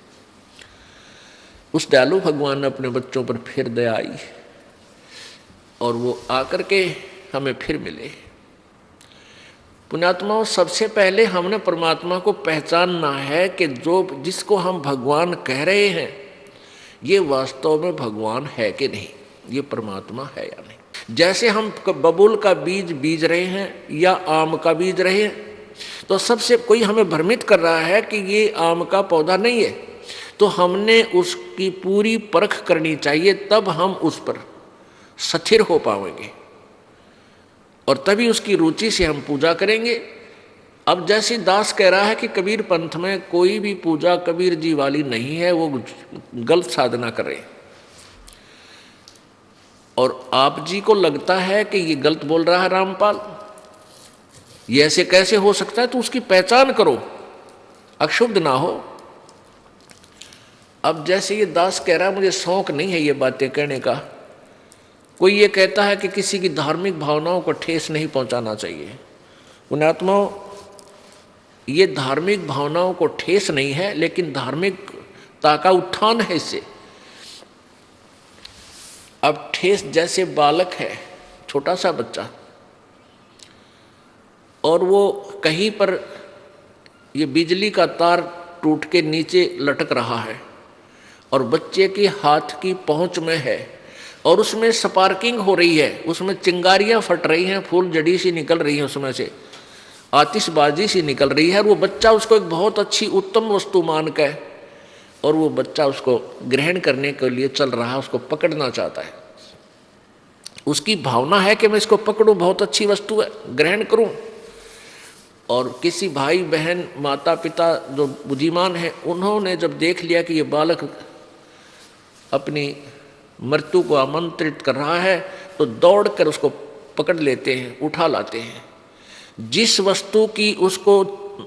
उस दयालु भगवान ने अपने बच्चों पर फिर दया आई और वो आकर के हमें फिर मिले। पुण्यात्माओं, सबसे पहले हमने परमात्मा को पहचानना है कि जिसको हम भगवान कह रहे हैं ये वास्तव में भगवान है कि नहीं, ये परमात्मा है या नहीं। जैसे हम बबूल का बीज बीज रहे हैं या आम का बीज रहे हैं, तो सबसे कोई हमें भ्रमित कर रहा है कि ये आम का पौधा नहीं है, तो हमने उसकी पूरी परख करनी चाहिए, तब हम उस पर स्थिर हो पाएंगे और तभी उसकी रुचि से हम पूजा करेंगे। अब जैसे दास कह रहा है कि कबीर पंथ में कोई भी पूजा कबीर जी वाली नहीं है, वो गलत साधना कर रहे हैं और आप जी को लगता है कि ये गलत बोल रहा है रामपाल, ये ऐसे कैसे हो सकता है, तो उसकी पहचान करो, अक्षुब्ध ना हो। अब जैसे ये दास कह रहा है मुझे शौक नहीं है ये बातें कहने का, कोई ये कहता है कि किसी की धार्मिक भावनाओं को ठेस नहीं पहुंचाना चाहिए। पुण्यात्माओं, ये धार्मिक भावनाओं को ठेस नहीं है, लेकिन धार्मिकता का उत्थान है इससे। अब ठेस जैसे बालक है, छोटा सा बच्चा, और वो कहीं पर ये बिजली का तार टूट के नीचे लटक रहा है और बच्चे के हाथ की पहुंच में है और उसमें स्पार्किंग हो रही है, उसमें चिंगारियां फट रही हैं, फूल जड़ी सी निकल रही है, उसमें से आतिशबाजी सी निकल रही है और वो बच्चा उसको एक बहुत अच्छी उत्तम वस्तु मान के और वो बच्चा उसको ग्रहण करने के लिए चल रहा है, उसको पकड़ना चाहता है। उसकी भावना है कि मैं इसको पकड़ूं, बहुत अच्छी वस्तु है, ग्रहण करूं। और किसी भाई बहन माता पिता जो बुद्धिमान हैं, उन्होंने जब देख लिया कि ये बालक अपनी मृत्यु को आमंत्रित कर रहा है, तो दौड़कर उसको पकड़ लेते हैं, उठा लाते हैं। जिस वस्तु की उसको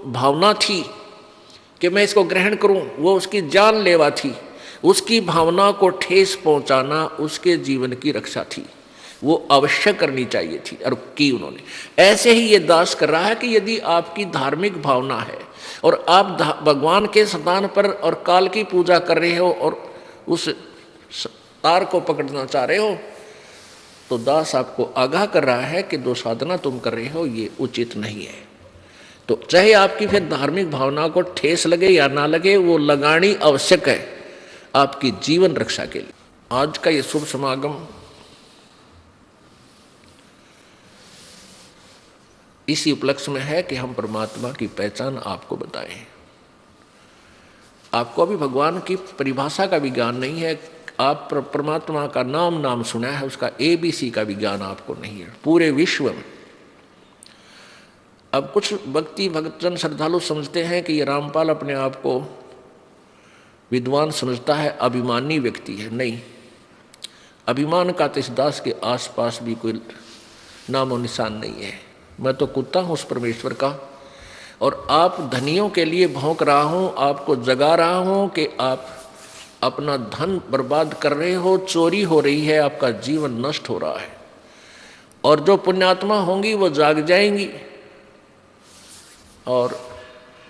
भावना थी कि मैं इसको ग्रहण करूं, वो उसकी जानलेवा थी, उसकी भावना को ठेस पहुंचाना उसके जीवन की रक्षा थी, वो अवश्य करनी चाहिए थी और की उन्होंने। ऐसे ही ये दास कर रहा है कि यदि आपकी धार्मिक भावना है और आप भगवान के स्थान पर और काल की पूजा कर रहे हो और उस तार को पकड़ना चाह रहे हो, तो दास आपको आगाह कर रहा है कि जो साधना तुम कर रहे हो ये उचित नहीं है। तो चाहे आपकी फिर धार्मिक भावना को ठेस लगे या ना लगे, वो लगानी आवश्यक है आपकी जीवन रक्षा के लिए। आज का ये शुभ समागम इसी उपलक्ष्य में है कि हम परमात्मा की पहचान आपको बताएं। आपको अभी भगवान की परिभाषा का भी ज्ञान नहीं है, आप परमात्मा का नाम सुना है, उसका ABC का भी ज्ञान आपको नहीं है पूरे विश्व में। अब कुछ भक्ति भक्तजन श्रद्धालु समझते हैं कि ये रामपाल अपने आप को विद्वान समझता है, अभिमानी व्यक्ति है। नहीं, अभिमान का तो इस दास के आसपास भी कोई नामो निशान नहीं है। मैं तो कुत्ता हूँ उस परमेश्वर का, और आप धनियों के लिए भौंक रहा हूँ, आपको जगा रहा हूँ कि आप अपना धन बर्बाद कर रहे हो, चोरी हो रही है, आपका जीवन नष्ट हो रहा है। और जो पुण्यात्मा होंगी वो जाग जाएंगी और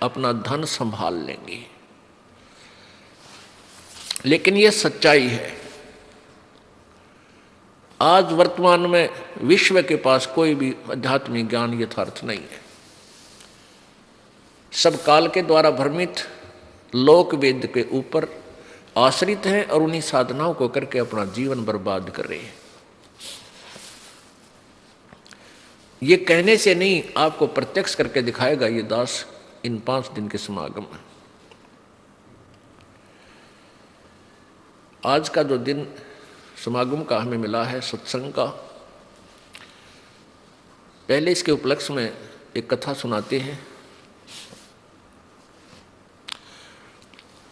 अपना धन संभाल लेंगी। लेकिन ये सच्चाई है। आज वर्तमान में विश्व के पास कोई भी आध्यात्मिक ज्ञान यथार्थ नहीं है। सब काल के द्वारा भ्रमित लोक वेद के ऊपर आश्रित हैं और उन्हीं साधनाओं को करके अपना जीवन बर्बाद कर रहे हैं। ये कहने से नहीं, आपको प्रत्यक्ष करके दिखाएगा ये दास इन 5 दिन के समागम में। आज का जो दिन समागम का हमें मिला है सत्संग का, पहले इसके उपलक्ष्य में एक कथा सुनाते हैं।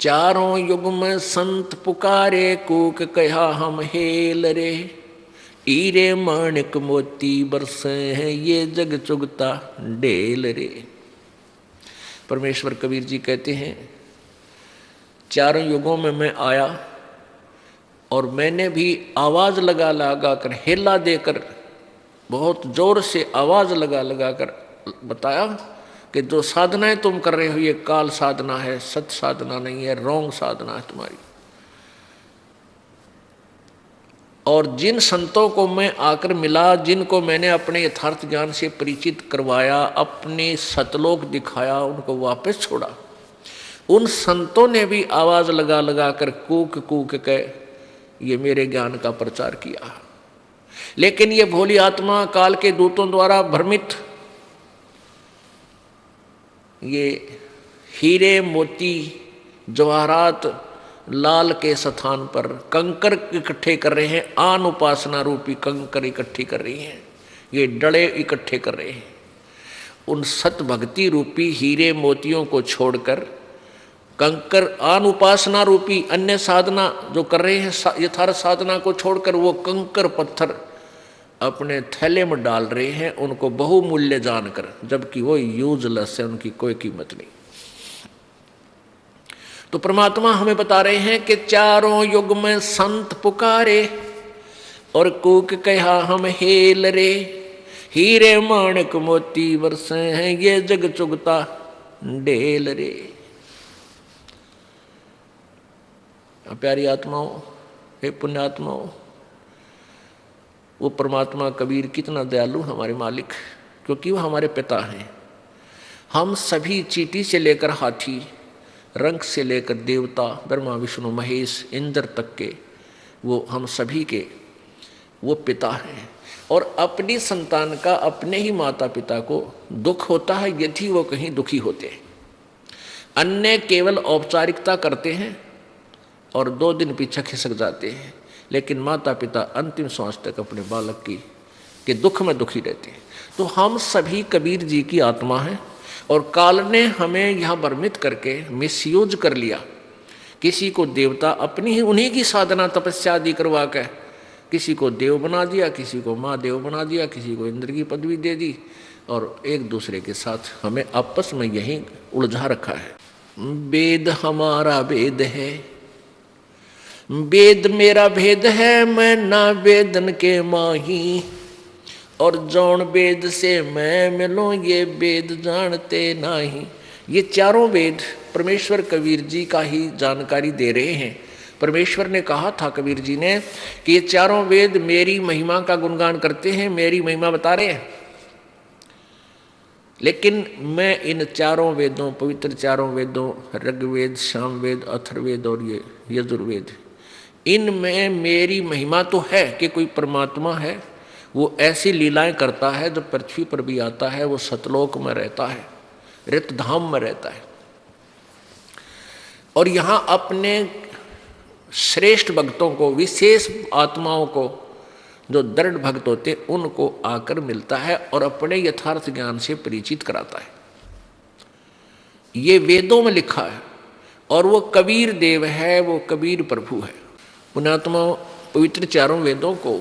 चारों युग में संत पुकारे, कूक कहा हम हेल रे, हीरे माणिक मोती बरसे हैं ये जग चुगता ढेल रे। परमेश्वर कबीर जी कहते हैं, चारों युगों में मैं आया और मैंने भी आवाज लगा लगा कर, हेला देकर, बहुत जोर से आवाज लगा लगा कर बताया कि जो साधनाएं तुम कर रहे हो ये काल साधना है, सत साधना नहीं है, रॉन्ग साधना है तुम्हारी। और जिन संतों को मैं आकर मिला, जिनको मैंने अपने यथार्थ ज्ञान से परिचित करवाया, अपने सतलोक दिखाया, उनको वापस छोड़ा, उन संतों ने भी आवाज लगा लगा कर कूक कूक के ये मेरे ज्ञान का प्रचार किया। लेकिन ये भोली आत्मा काल के दूतों द्वारा भ्रमित, ये हीरे मोती जवाहरात लाल के स्थान पर कंकर इकट्ठे कर रहे हैं, आन उपासना रूपी कंकर इकट्ठी कर रही हैं, ये डले इकट्ठे कर रहे हैं। उन सत भक्ति रूपी हीरे मोतियों को छोड़कर कंकर आन उपासना रूपी अन्य साधना जो कर रहे हैं, यथार्थ साधना को छोड़कर वो कंकर पत्थर अपने थैले में डाल रहे हैं, उनको बहुमूल्य जानकर, जबकि वो यूजलेस है, उनकी कोई कीमत नहीं। तो परमात्मा हमें बता रहे हैं कि चारों युग में संत पुकारे और कूक कहा हम हेल रे, हीरे माणिक मोती बरसे हैं ये जग चुगता ढेल रे। प्यारी आत्माओं, हे पुण्यात्माओं, वो परमात्मा कबीर कितना दयालु हमारे मालिक, क्योंकि वो हमारे पिता हैं। हम सभी चींटी से लेकर हाथी, रंग से लेकर देवता, ब्रह्मा विष्णु महेश इंद्र तक के वो हम सभी के वो पिता हैं। और अपनी संतान का अपने ही माता पिता को दुख होता है यदि वो कहीं दुखी होते हैं। अन्य केवल औपचारिकता करते हैं और 2 दिन पीछे खिसक जाते हैं, लेकिन माता पिता अंतिम श्वास तक अपने बालक के दुख में दुखी रहते हैं। तो हम सभी कबीर जी की आत्मा हैं और काल ने हमें यहाँ भ्रमित करके मिसयूज कर लिया। किसी को देवता अपनी ही उन्हीं की साधना तपस्या आदि करवा के किसी को देव बना दिया, किसी को महादेव बना दिया, किसी को इंद्र की पदवी दे दी और एक दूसरे के साथ हमें आपस में यही उलझा रखा है। वेद हमारा वेद है, वेद मेरा भेद है, मैं ना वेदन के माही, और जौन वेद से मैं मिलूं ये वेद जानते नहीं। ये चारों वेद परमेश्वर कबीर जी का ही जानकारी दे रहे हैं। परमेश्वर ने कहा था कबीर जी ने कि ये चारों वेद मेरी महिमा का गुणगान करते हैं, मेरी महिमा बता रहे हैं। लेकिन मैं इन चारों वेदों, पवित्र चारों वेदों, ऋग्वेद, सामवेद, अथर्ववेद और ये यजुर्वेद, इनमें मेरी महिमा तो है कि कोई परमात्मा है, वो ऐसी लीलाएं करता है, जब पृथ्वी पर भी आता है वो सतलोक में रहता है, रितधाम में रहता है। और यहाँ अपने श्रेष्ठ भक्तों को, विशेष आत्माओं को, जो दृढ़ भक्त होते उनको आकर मिलता है और अपने यथार्थ ज्ञान से परिचित कराता है। ये वेदों में लिखा है और वो कबीर देव है, वो कबीर प्रभु है। पुण्यात्मा, पवित्र चारों वेदों को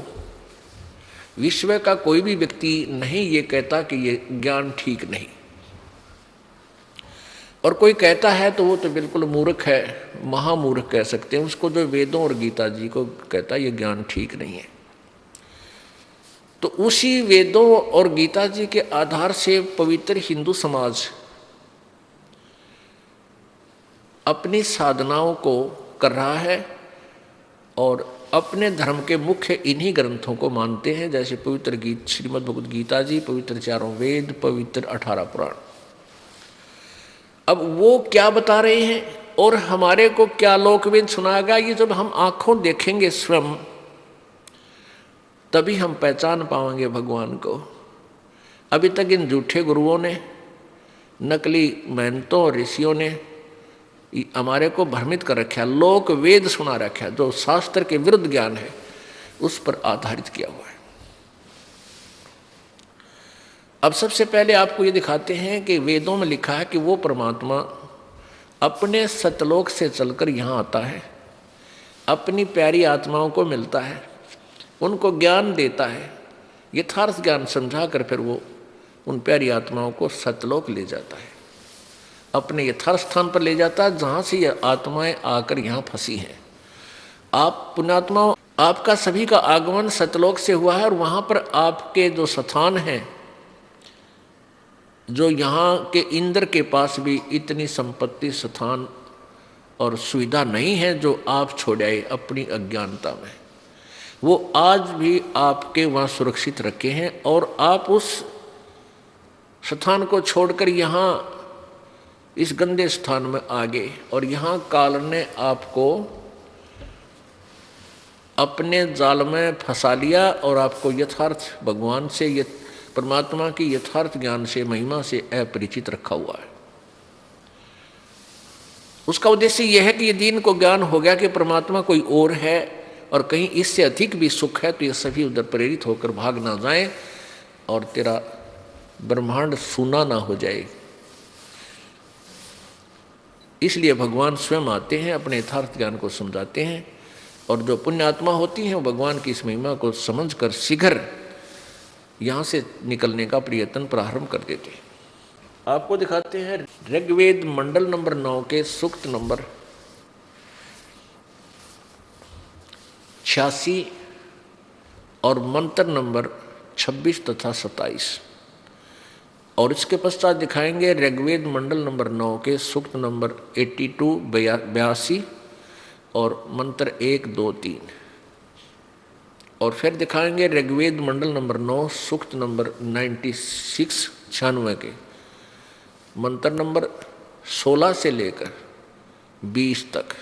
विश्व का कोई भी व्यक्ति नहीं ये कहता कि ये ज्ञान ठीक नहीं, और कोई कहता है तो वो तो बिल्कुल मूर्ख है, महामूर्ख कह सकते हैं उसको, जो वेदों और गीता जी को कहता है ये ज्ञान ठीक नहीं है। तो उसी वेदों और गीता जी के आधार से पवित्र हिंदू समाज अपनी साधनाओं को कर रहा है और अपने धर्म के मुख्य इन्हीं ग्रंथों को मानते हैं, जैसे पवित्र गीत, श्रीमद् भगवद गीता जी, पवित्र 4 वेद, पवित्र 18 पुराण। अब वो क्या बता रहे हैं और हमारे को क्या लोकवेद सुनाएगा, ये जब हम आंखों देखेंगे स्वयं, तभी हम पहचान पाएंगे भगवान को। अभी तक इन झूठे गुरुओं ने, नकली महंतों और ऋषियों ने हमारे को भ्रमित कर रखा, लोक वेद सुना रखा, जो शास्त्र के विरुद्ध ज्ञान है उस पर आधारित किया हुआ है। अब सबसे पहले आपको ये दिखाते हैं कि वेदों में लिखा है कि वो परमात्मा अपने सतलोक से चलकर यहाँ आता है, अपनी प्यारी आत्माओं को मिलता है, उनको ज्ञान देता है, यथार्थ ज्ञान समझा कर फिर वो उन प्यारी आत्माओं को सतलोक ले जाता है, अपने यथार्थ स्थान पर ले जाता है जहाँ से ये आत्माएं आकर यहाँ फंसी हैं। आप पुण्यात्माओं, आपका सभी का आगमन सतलोक से हुआ है और वहाँ पर आपके जो स्थान हैं, जो यहाँ के इंद्र के पास भी इतनी संपत्ति, स्थान और सुविधा नहीं है जो आप छोड़ आए अपनी अज्ञानता में, वो आज भी आपके वहाँ सुरक्षित रखे हैं। और आप उस स्थान को छोड़कर यहाँ इस गंदे स्थान में आ गए और यहाँ काल ने आपको अपने जाल में फंसा लिया और आपको यथार्थ भगवान से, परमात्मा की यथार्थ ज्ञान से, महिमा से अपरिचित रखा हुआ है। उसका उद्देश्य यह है कि यदि इनको ज्ञान हो गया कि परमात्मा कोई और है और कहीं इससे अधिक भी सुख है, तो ये सभी उधर प्रेरित होकर भाग ना जाएं और तेरा ब्रह्मांड सूना ना हो जाए। इसलिए भगवान स्वयं आते हैं, अपने यथार्थ ज्ञान को समझाते हैं और जो पुण्यात्मा होती हैं वो भगवान की इस महिमा को समझकर शीघ्र यहाँ से निकलने का प्रयत्न प्रारंभ कर देते हैं। आपको दिखाते हैं ऋग्वेद मंडल नंबर 9 के सूक्त नंबर 86 और मंत्र नंबर 26 तथा 27, और इसके पश्चात दिखाएंगे ऋग्वेद मंडल नंबर 9 के सूक्त नंबर 82 और मंत्र 1, 2, 3, और फिर दिखाएंगे ऋग्वेद मंडल नंबर 9 सूक्त नंबर 96 के मंत्र नंबर 16 से लेकर 20 तक,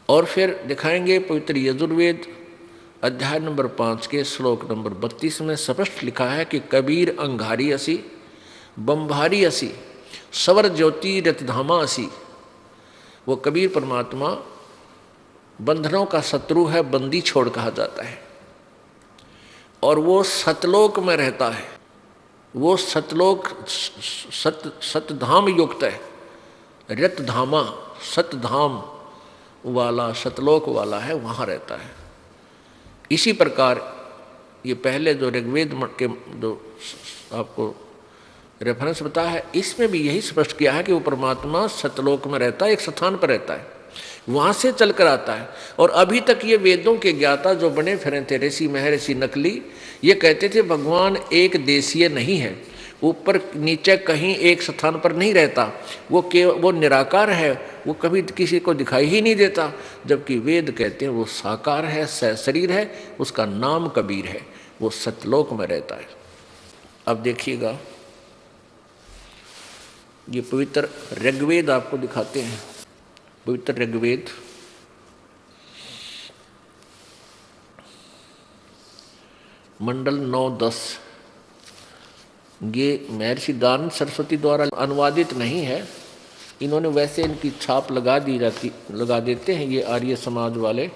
और फिर दिखाएंगे पवित्र यजुर्वेद अध्याय नंबर 5 के श्लोक नंबर 32 में स्पष्ट लिखा है कि कबीर अंगारी असी, बम्भारी असी, सवर ज्योति रतधामा असी। वो कबीर परमात्मा बंधनों का शत्रु है, बंदी छोड़ कहा जाता है, और वो सतलोक में रहता है। वो सतलोक सतधाम युक्त है, रतधामा सतधाम वाला, सतलोक वाला है, वहाँ रहता है। इसी प्रकार ये पहले जो ऋग्वेद के जो आपको रेफरेंस बताया है, इसमें भी यही स्पष्ट किया है कि वो परमात्मा सतलोक में रहता है, एक स्थान पर रहता है, वहाँ से चलकर आता है। और अभी तक ये वेदों के ज्ञाता जो बने फिरे थे, ऋषि महर्षि नकली, ये कहते थे भगवान एक देशीय नहीं है, ऊपर नीचे कहीं एक स्थान पर नहीं रहता, वो निराकार है, वो कभी किसी को दिखाई ही नहीं देता। जबकि वेद कहते हैं वो साकार है, सशरीर है, उसका नाम कबीर है, वो सतलोक में रहता है। अब देखिएगा ये पवित्र ऋग्वेद आपको दिखाते हैं। पवित्र ऋग्वेद मंडल 9-10, ये महर्षि दानंद सरस्वती द्वारा अनुवादित नहीं है, इन्होंने वैसे इनकी छाप लगा देते हैं ये आर्य समाज वाले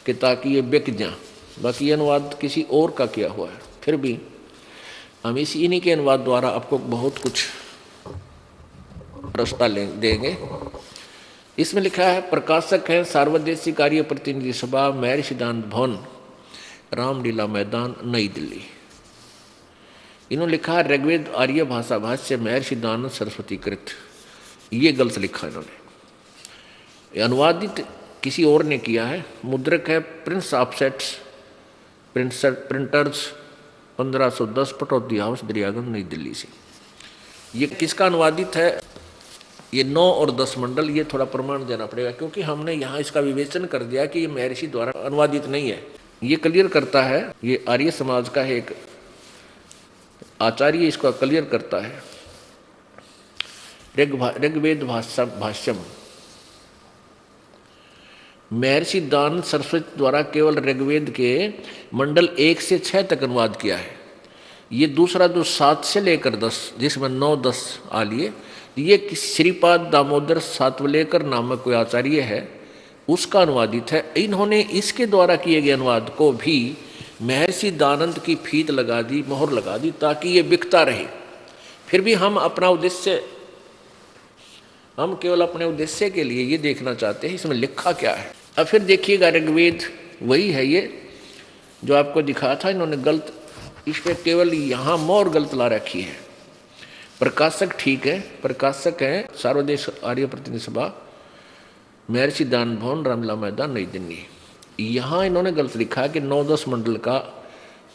कि ताकि ये बिक जाए, बाकी ये अनुवाद किसी और का किया हुआ है। फिर भी हम इन्हीं के अनुवाद द्वारा आपको बहुत कुछ रास्ता देंगे। इसमें लिखा है, प्रकाशक है सार्वदेशिक कार्य प्रतिनिधि सभा, महर्षि दानंद भवन, रामलीला मैदान, नई दिल्ली। इन्होंने लिखा है ऋग्वेद आर्य भाषा भाष्य महर्षि दानंद सरस्वती कृत। ये गलत लिखा इन्होंने, अनुवादित किसी और ने किया है। मुद्रक है Prince offsets printers 1510 Pataudi house Daryaganj नई दिल्ली से। ये किसका अनुवादित है ये 9 और 10 मंडल, ये थोड़ा प्रमाण देना पड़ेगा, क्योंकि हमने यहाँ इसका विवेचन कर दिया कि ये महर्षि द्वारा अनुवादित नहीं है। ये क्लियर करता है, ये आर्य समाज का है एक आचार्य, इसका क्लियर करता है। ऋग्वेद भाष्यम, महर्षि दानंद सरस्वती द्वारा केवल ऋग्वेद के मंडल 1 से 6 तक अनुवाद किया है। ये दूसरा जो 7 से लेकर 10, जिसमें 9, 10 आ लिए, ये श्रीपाद दामोदर सातवलेकर नामक कोई आचार्य है, उसका अनुवादित है। इन्होंने इसके द्वारा किए गए अनुवाद को भी महर्षि दानंद की फीत लगा दी, मोहर लगा दी, ताकि ये बिकता रहे। फिर भी हम अपना उद्देश्य, हम केवल अपने उद्देश्य के लिए ये देखना चाहते हैं इसमें लिखा क्या है। अब फिर देखिएगा, ऋग्वेद वही है ये जो आपको दिखाया था, इन्होंने गलत, इस पर केवल यहाँ मोहर गलत ला रखी है। प्रकाशक ठीक है, प्रकाशक है सर्वदेश आर्य प्रतिनिधि सभा, महर्षि दान भवन, रामलीला मैदान, नई दिल्ली। यहाँ इन्होंने गलत लिखा है कि 9-10 मंडल का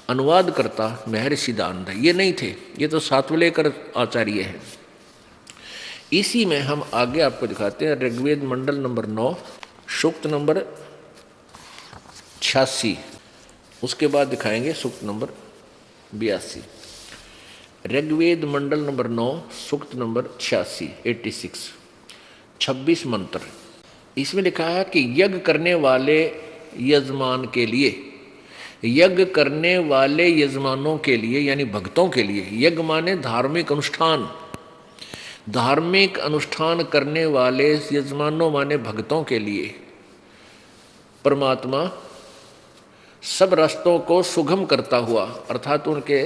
अनुवाद करता महर्षि दानंद है, ये नहीं थे, ये तो सातवलेकर आचार्य है। इसी में हम आगे आपको दिखाते हैं ऋग्वेद मंडल नंबर 9, सूक्त नंबर 86, उसके बाद दिखाएंगे सूक्त नंबर 82। ऋग्वेद मंडल नंबर 9, सूक्त नंबर 86, 86, 26 मंत्र। इसमें लिखा है कि यज्ञ करने वाले यजमान के लिए, यज्ञ करने वाले यजमानों के लिए यानी भक्तों के लिए, यज्ञ माने धार्मिक अनुष्ठान, धार्मिक अनुष्ठान करने वाले यजमानों माने भक्तों के लिए परमात्मा सब रास्तों को सुगम करता हुआ, अर्थात उनके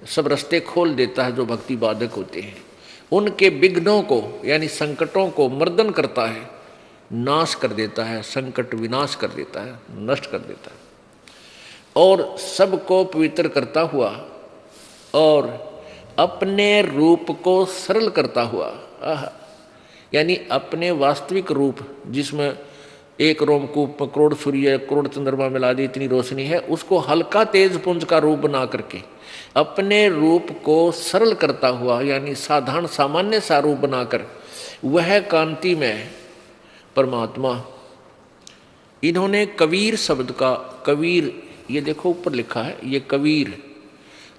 सब रास्ते खोल देता है जो भक्ति बाधक होते हैं, उनके विघ्नों को यानी संकटों को मर्दन करता है, नाश कर देता है, संकट विनाश कर देता है, नष्ट कर देता है, और सबको पवित्र करता हुआ और अपने रूप को सरल करता हुआ, यानी अपने वास्तविक रूप जिसमें एक रोमकूप में करोड़ सूर्य करोड़ चंद्रमा मिला दी इतनी रोशनी है, उसको हल्का तेज पुंज का रूप बना करके अपने रूप को सरल करता हुआ यानी साधारण सामान्य सा रूप बनाकर वह कांति में परमात्मा। इन्होंने कबीर शब्द का, कबीर ये देखो ऊपर लिखा है, ये कबीर,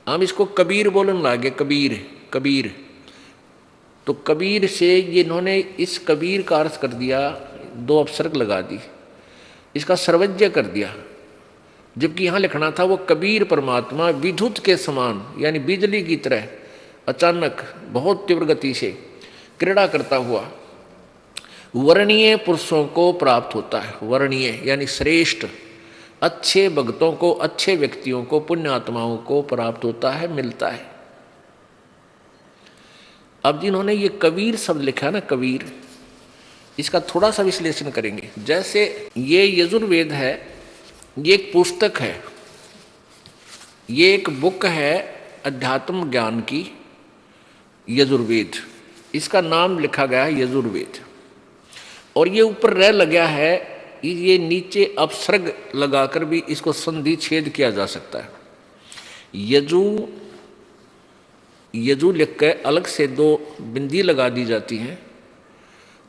हम इसको कबीर बोलने लगे, कबीर कबीर, तो कबीर से ये इन्होंने इस कबीर का अर्थ कर दिया, 2 अपसर्ग लगा दी, इसका सर्वज्ञ कर दिया, जबकि यहाँ लिखना था वो कबीर परमात्मा विद्युत के समान यानी बिजली की तरह अचानक बहुत तीव्र गति से क्रीड़ा करता हुआ वर्णीय पुरुषों को प्राप्त होता है। वर्णीय यानी श्रेष्ठ, अच्छे भक्तों को, अच्छे व्यक्तियों को, पुण्य आत्माओं को प्राप्त होता है, मिलता है। अब जिन्होंने ये कबीर शब्द लिखा है ना, कबीर, इसका थोड़ा सा विश्लेषण करेंगे। जैसे ये यजुर्वेद है, ये एक पुस्तक है, ये एक बुक है अध्यात्म ज्ञान की, यजुर्वेद, इसका नाम लिखा गया है यजुर्वेद, और ये ऊपर रह लगा है, ये नीचे अपसर्ग लगाकर भी इसको संधि छेद किया जा सकता है। यजु यजु लिख के अलग से 2 बिंदी लगा दी जाती हैं।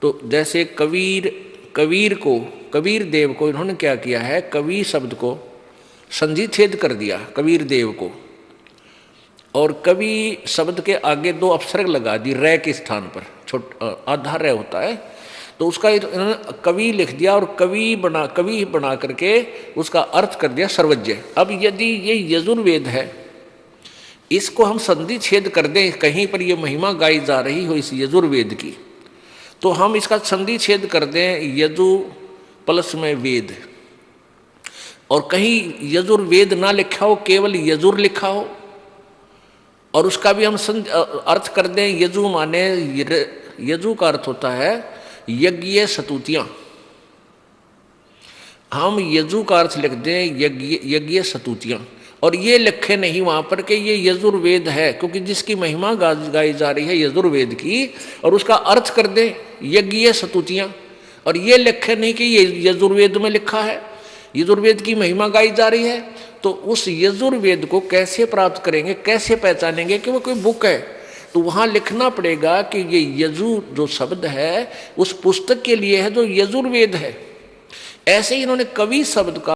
तो जैसे कबीर, कबीर को, कबीर देव को इन्होंने क्या किया है, कवि शब्द को संधि छेद कर दिया कबीर देव को, और कवि शब्द के आगे 2 अपसर्ग लगा दी रै के स्थान पर, आधा रै होता है, तो उसका इन्होंने कवि लिख दिया और कवि बना करके उसका अर्थ कर दिया सर्वज्ञ। अब यदि ये यजुर्वेद है, इसको हम संधि छेद कर दें, कहीं पर ये महिमा गाई जा रही हो इस यजुर्वेद की, तो हम इसका संधि छेद कर दें यजु प्लस में वेद, और कहीं यजुर्वेद ना लिखा हो, केवल यजुर लिखा हो, और उसका भी हम अर्थ कर दें यजु माने, यजु का अर्थ होता है यज्ञ स्तुतियां, हम यजु का अर्थ लिख दें यज्ञ स्तुतियां, और ये लिखे नहीं वहां पर कि ये यजुर्वेद है, क्योंकि जिसकी महिमा गाई जा रही है यजुर्वेद की, और उसका अर्थ कर दें यज्ञ स्तुतियां, और ये लिखे नहीं कि ये यजुर्वेद में लिखा है, यजुर्वेद की महिमा गाई जा रही है। तो उस यजुर्वेद को कैसे प्राप्त करेंगे, कैसे पहचानेंगे कि वो कोई बुक है? तो वहाँ लिखना पड़ेगा कि ये यजु जो शब्द है उस पुस्तक के लिए है जो यजुर्वेद है। ऐसे ही इन्होंने कवि शब्द का